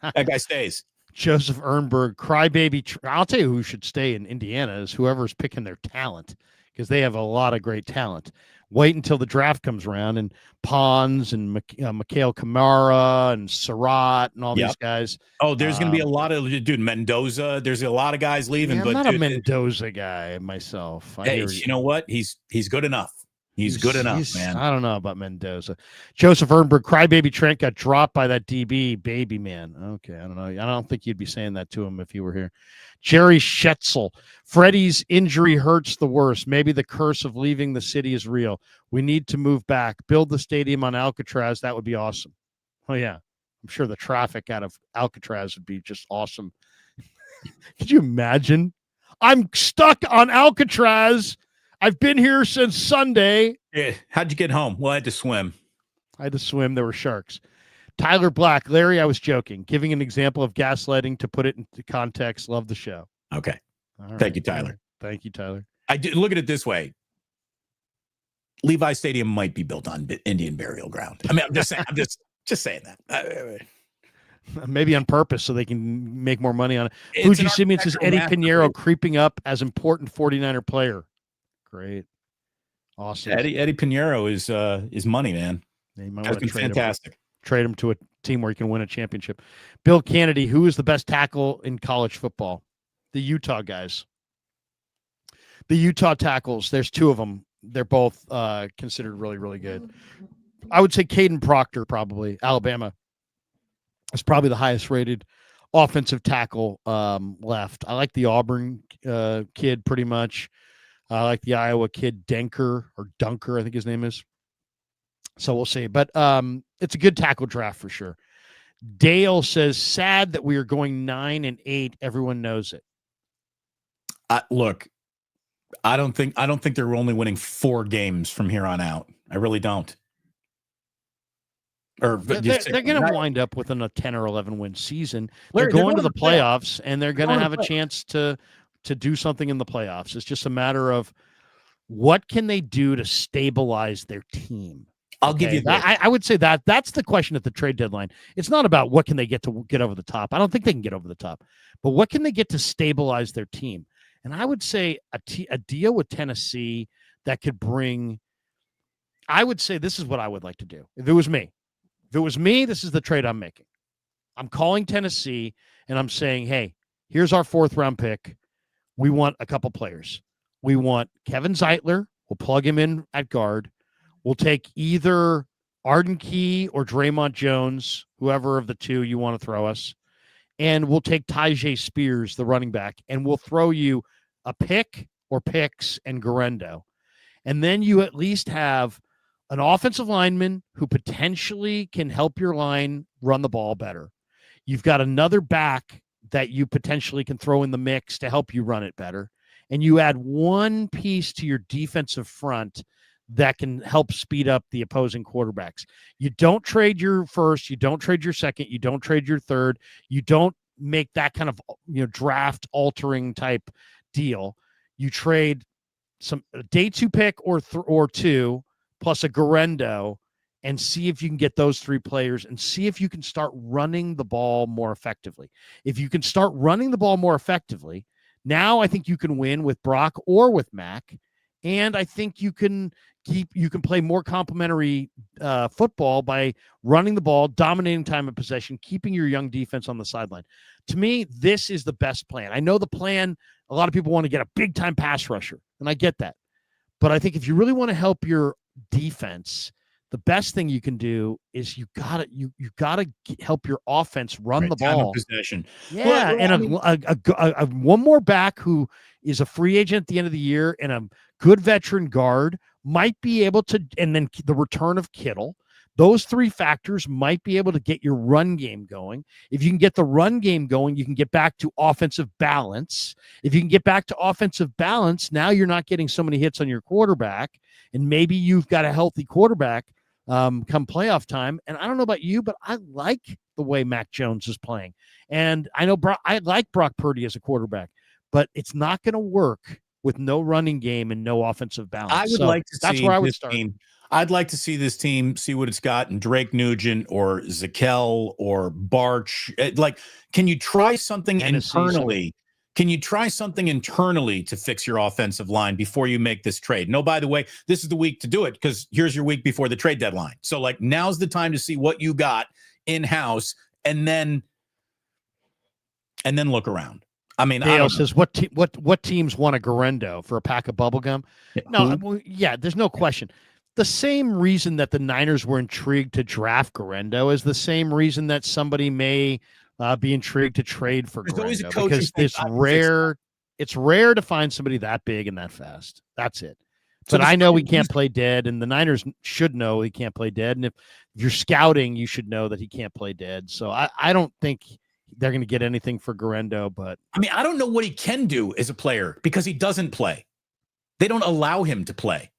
That guy stays. Joseph Ernberg, crybaby. I'll tell you who should stay in Indiana is whoever's picking their talent. because they have a lot of great talent. Wait until the draft comes around and Pons and Mikhail Kamara and Surratt and all these guys. Oh, there's going to be a lot of Mendoza. There's a lot of guys leaving. I'm not a Mendoza guy myself. Hey, you know what? He's good enough. He's good enough, man. I don't know about Mendoza. Joseph Ernberg, crybaby Trent got dropped by that DB, baby man. Okay, I don't know. I don't think you'd be saying that to him if he were here. Jerry Schetzel, Freddie's injury hurts the worst. Maybe the curse of leaving the city is real. We need to move back. Build the stadium on Alcatraz. That would be awesome. Oh, yeah. I'm sure the traffic out of Alcatraz would be just awesome. Could you imagine? I'm stuck on Alcatraz. I've been here since Sunday. Yeah. How'd you get home? Well, I had to swim. There were sharks. Tyler Black. Larry, I was joking. Giving an example of gaslighting to put it into context. Love the show. Okay. Thank you, Tyler. Thank you, Tyler. I do look at it this way. Levi Stadium might be built on Indian burial ground. I mean, I'm just saying. I'm just saying that. Maybe on purpose so they can make more money on it. Fuji Simeon says Eddie Pinheiro creeping up as important 49er player. Great. Awesome. Eddie Pinheiro is money, man. That's been fantastic. Trade him to a team where he can win a championship. Bill Kennedy, who is the best tackle in college football? The Utah guys. The Utah tackles, there's two of them. They're both considered really, really good. I would say Caden Proctor, probably. Alabama is probably the highest rated offensive tackle left. I like the Auburn kid pretty much. I like the Iowa kid, Dunker, I think his name is. So we'll see. But it's a good tackle draft for sure. Dale says, sad that we are going 9-8. Everyone knows it. Look, I don't think they're only winning 4 games from here on out. I really don't. Or they're going to wind up with a 10 or 11 win season. They're going to the playoffs, and they're going to have a chance to do something in the playoffs. It's just a matter of what can they do to stabilize their team. I'll give you that. I would say that's the question at the trade deadline. It's not about what can they get to get over the top. I don't think they can get over the top, but what can they get to stabilize their team? And I would say a deal with Tennessee that could bring. I would say this is what I would like to do if it was me. This is the trade I'm making. I'm calling Tennessee and I'm saying, hey, here's our 4th round pick. We want a couple players. We want Kevin Zeitler. We'll plug him in at guard. We'll take either Arden Key or Draymond Jones, whoever of the two you want to throw us. And we'll take Tyjae Spears, the running back, and we'll throw you a pick or picks and Garendo. And then you at least have an offensive lineman who potentially can help your line run the ball better. You've got another back that you potentially can throw in the mix to help you run it better. And you add one piece to your defensive front that can help speed up the opposing quarterbacks. You don't trade your first, you don't trade your second, you don't trade your third, you don't make that kind of draft altering type deal. You trade some day 2 pick or 2 plus a Garendo and see if you can get those 3 players and see if you can start running the ball more effectively. If you can start running the ball more effectively, now I think you can win with Brock or with Mac. And I think you can play more complementary football by running the ball, dominating time of possession, keeping your young defense on the sideline. To me, this is the best plan. I know the plan, a lot of people want to get a big-time pass rusher, and I get that. But I think if you really want to help your defense, the best thing you can do is you gotta help your offense run the ball. Time of possession. Yeah, and one more back who is a free agent at the end of the year and a good veteran guard might be able to, and then the return of Kittle. Those 3 factors might be able to get your run game going. If you can get the run game going, you can get back to offensive balance. If you can get back to offensive balance, now you're not getting so many hits on your quarterback, and maybe you've got a healthy quarterback come playoff time. And I don't know about you, but I like the way Mac Jones is playing. And I know I like Brock Purdy as a quarterback, but it's not going to work with no running game and no offensive balance. I would like to see that's where I would start. I'd like to see this team see what it's got in Drake Nugent or Zakel or Barch. Like, can you try something internally Can you try something internally to fix your offensive line before you make this trade? No, by the way, this is the week to do it because here's your week before the trade deadline. So, like, now's the time to see what you got in-house and then look around. I mean, Dale says, what teams want a Garendo for a pack of bubblegum? No, there's no question. The same reason that the Niners were intrigued to draft Garendo is the same reason that somebody may be intrigued to trade for Garendo, because it's rare to find somebody that big and that fast. That's it. But I know he can't play dead, and the Niners should know he can't play dead. And if you're scouting, you should know that he can't play dead. So I don't think they're going to get anything for Garendo. But I mean, I don't know what he can do as a player because he doesn't play. They don't allow him to play.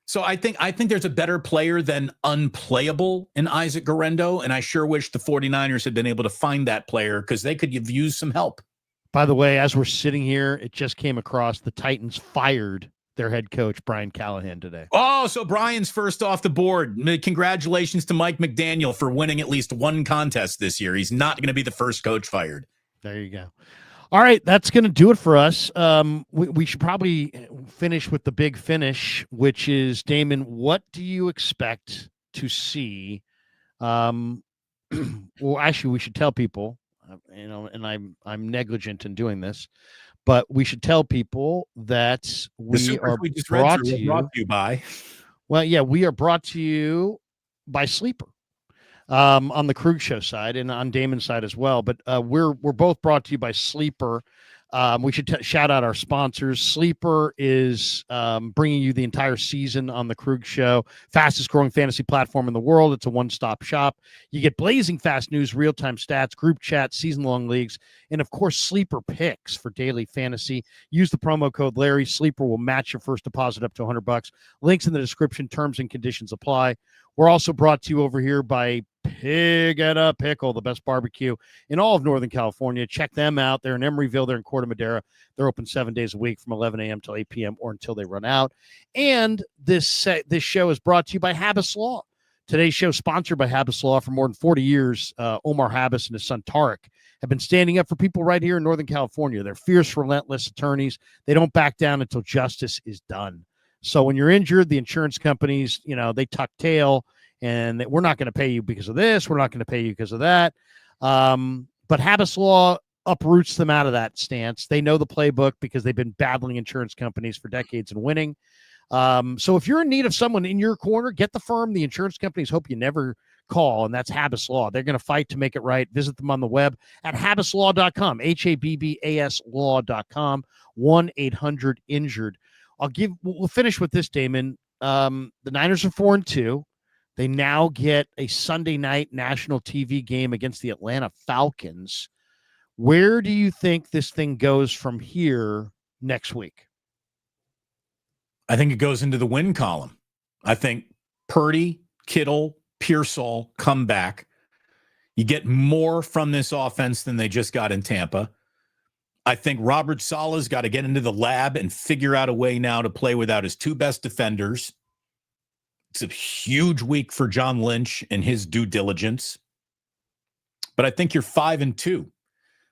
So I think there's a better player than unplayable in Isaac Garendo, and I sure wish the 49ers had been able to find that player because they could have used some help. By the way, as we're sitting here, it just came across the Titans fired their head coach, Brian Callahan, today. Oh, so Brian's first off the board. Congratulations to Mike McDaniel for winning at least one contest this year. He's not going to be the first coach fired. There you go. All right, that's going to do it for us. We should probably finish with the big finish, which is, Damon, what do you expect to see? Well, actually, we should tell people, and I'm negligent in doing this, but we should tell people that we are brought to you by. Well, yeah, we are brought to you by Sleeper. On the Krug Show side and on Damon's side as well. But we're both brought to you by Sleeper. We should shout out our sponsors. Sleeper is bringing you the entire season on the Krug Show, fastest growing fantasy platform in the world. It's a one-stop shop. You get blazing fast news, real-time stats, group chats, season-long leagues, and of course, Sleeper picks for daily fantasy. Use the promo code Larry. Sleeper will match your first deposit up to $100. Links in the description. Terms and conditions apply. We're also brought to you over here by Pig and a Pickle, the best barbecue in all of Northern California. Check them out. They're in Emeryville. They're in Corte Madera. They're open 7 days a week from 11 a.m. till 8 p.m. or until they run out. And this show is brought to you by Habbas Law. Today's show is sponsored by Habbas Law. For more than 40 years, Omar Habbas and his son Tarek have been standing up for people right here in Northern California. They're fierce, relentless attorneys. They don't back down until justice is done. So when you're injured, the insurance companies, they tuck tail, and we're not going to pay you because of this. We're not going to pay you because of that. But Habbas Law uproots them out of that stance. They know the playbook because they've been battling insurance companies for decades and winning. So if you're in need of someone in your corner, get the firm the insurance companies hope you never call, and that's Habbas Law. They're going to fight to make it right. Visit them on the web at habbaslaw.com, HABBAS law.com, 1-800-INJURED. We'll finish with this, Damon. The Niners are 4-2. They now get a Sunday night national TV game against the Atlanta Falcons. Where do you think this thing goes from here next week? I think it goes into the win column. I think Purdy, Kittle, Pearsall come back. You get more from this offense than they just got in Tampa. I think Robert Saleh's got to get into the lab and figure out a way now to play without his two best defenders. It's a huge week for John Lynch and his due diligence. But I think you're 5-2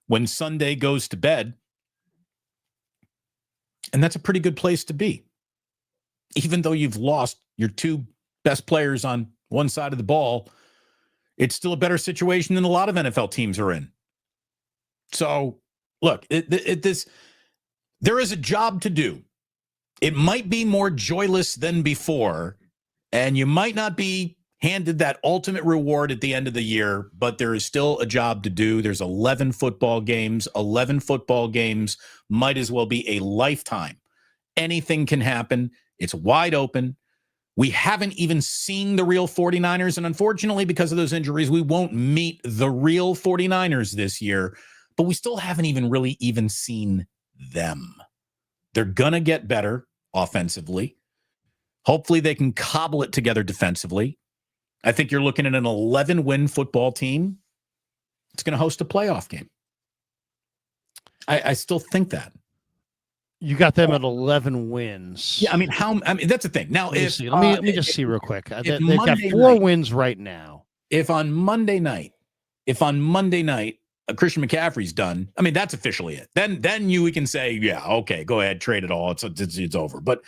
when Sunday goes to bed. And that's a pretty good place to be. Even though you've lost your two best players on one side of the ball, it's still a better situation than a lot of NFL teams are in. So, look, there is a job to do. It might be more joyless than before, and you might not be handed that ultimate reward at the end of the year, but there is still a job to do. There's 11 football games. 11 football games might as well be a lifetime. Anything can happen. It's wide open. We haven't even seen the real 49ers, and unfortunately, because of those injuries, we won't meet the real 49ers this year, but we still haven't even seen them. They're going to get better offensively. Hopefully they can cobble it together defensively. I think you're looking at an 11-win football team. It's going to host a playoff game. I still think that. You got them at 11 wins. Yeah, I mean, that's the thing. Now, let me just see real quick. They've got 4 wins right now. If on Monday night Christian McCaffrey's done, I mean, that's officially it. Then we can say, yeah, okay, go ahead, trade it all. It's over. But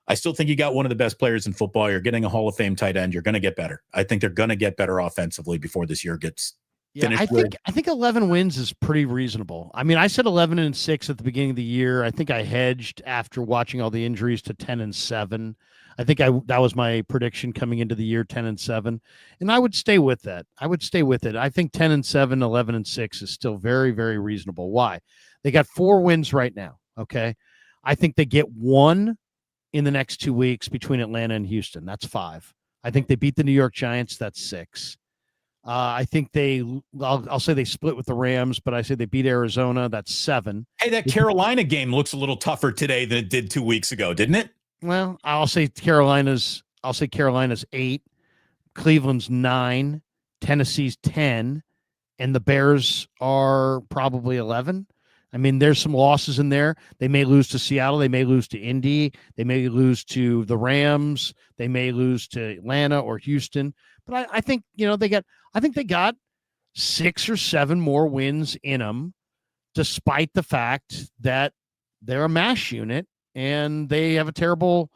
I still think you got one of the best players in football. You're getting a Hall of Fame tight end. You're going to get better. I think they're going to get better offensively before this year gets finished. I think 11 wins is pretty reasonable. I mean, I said 11-6 at the beginning of the year. I think I hedged after watching all the injuries to 10-7. I think that was my prediction coming into the year, 10-7, and I would stay with that. I think 10-7, 11-6 is still very, very reasonable. Why? They got 4 wins right now. Okay, I think they get 1 in the next 2 weeks between Atlanta and Houston. That's 5. I think they beat the New York Giants. That's 6. I think I'll say they split with the Rams, but I say they beat Arizona. That's 7. Hey, that Carolina game looks a little tougher today than it did 2 weeks ago, didn't it? Well, I'll say Carolina's 8, Cleveland's 9, Tennessee's 10, and the Bears are probably 11. I mean, there's some losses in there. They may lose to Seattle. They may lose to Indy. They may lose to the Rams. They may lose to Atlanta or Houston. But I think, they got 6 or 7 more wins in them, despite the fact that they're a mash unit and they have a terrible,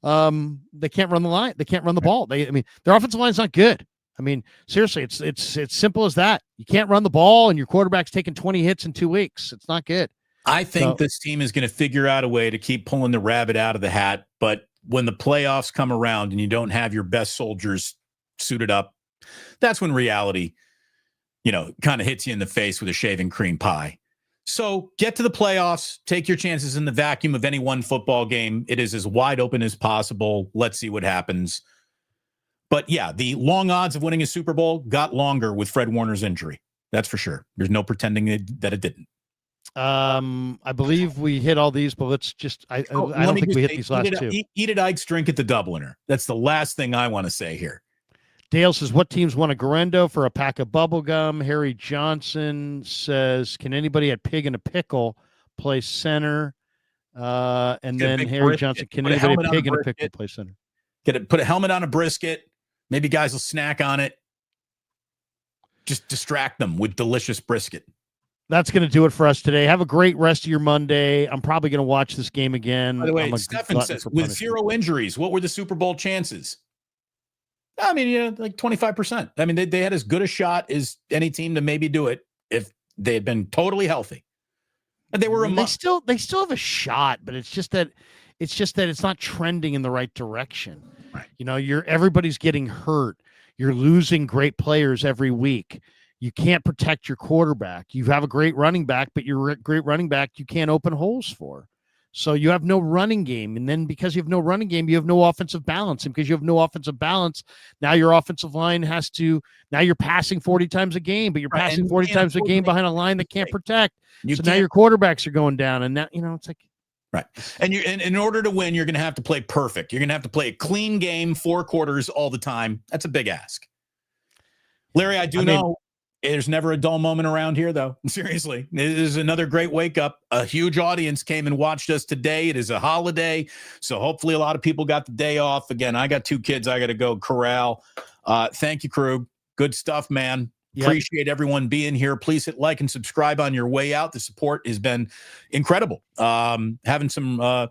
they can't run the line. They can't run the ball. Their offensive line's not good. I mean, seriously, it's simple as that. You can't run the ball, and your quarterback's taking 20 hits in 2 weeks. It's not good. I think this team is going to figure out a way to keep pulling the rabbit out of the hat. But when the playoffs come around and you don't have your best soldiers suited up, that's when reality, kind of hits you in the face with a shaving cream pie. So get to the playoffs, take your chances in the vacuum of any one football game. It is as wide open as possible. Let's see what happens. But yeah, the long odds of winning a Super Bowl got longer with Fred Warner's injury. That's for sure. There's no pretending that it didn't. I believe we hit all these, but let's just, I don't think we hit these last 2. Eat it, Ike's, drink at the Dubliner. That's the last thing I want to say here. Dale says, what teams won a Garendo for a pack of bubble gum? Harry Johnson says, can anybody at Pig and a Pickle play center? And then Harry brisket. Johnson, can anybody at Pig and a Pickle play center? Put a helmet on a brisket. Maybe guys will snack on it. Just distract them with delicious brisket. That's going to do it for us today. Have a great rest of your Monday. I'm probably going to watch this game again. By the way, Stefan says, with 0 injuries, what were the Super Bowl chances? I mean, like 25%. I mean, they had as good a shot as any team to maybe do it if they had been totally healthy. And they were they still have a shot, but it's just that it's not trending in the right direction. Right. Everybody's getting hurt. You're losing great players every week. You can't protect your quarterback. You have a great running back, but your great running back you can't open holes for. So you have no running game. And then because you have no running game, you have no offensive balance. And because you have no offensive balance, now your offensive line now you're passing 40 times a game, but you're passing 40 times a game behind a line that can't protect. Now your quarterbacks are going down. And now, it's like. Right. And in order to win, you're going to have to play perfect. You're going to have to play a clean game, 4 quarters all the time. That's a big ask. Larry, I know there's never a dull moment around here, though. Seriously, it is another great wake up. A huge audience came and watched us today. It is a holiday, so hopefully a lot of people got the day off. Again, I got 2 kids I got to go corral. Thank you, Krug. Good stuff, man. Yep. Appreciate everyone being here. Please hit like and subscribe on your way out. The support has been incredible. Having a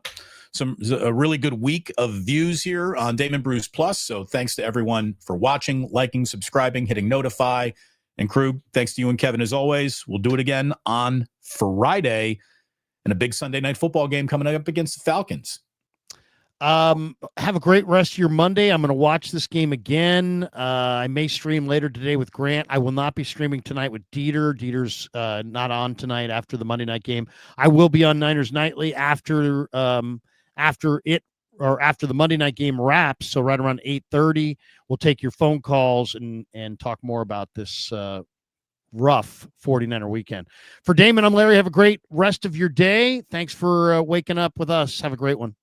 really good week of views here on Damon Bruce Plus. So thanks to everyone for watching, liking, subscribing, hitting notify. And Krug, thanks to you and Kevin as always. We'll do it again on Friday and a big Sunday night football game coming up against the Falcons. Have a great rest of your Monday. I'm going to watch this game again. I may stream later today with Grant. I will not be streaming tonight with Dieter. Dieter's not on tonight after the Monday night game. I will be on Niners Nightly after the Monday night game wraps. So right around 8:30, we'll take your phone calls and talk more about this rough 49er weekend. For Damon, I'm Larry. Have a great rest of your day. Thanks for waking up with us. Have a great one.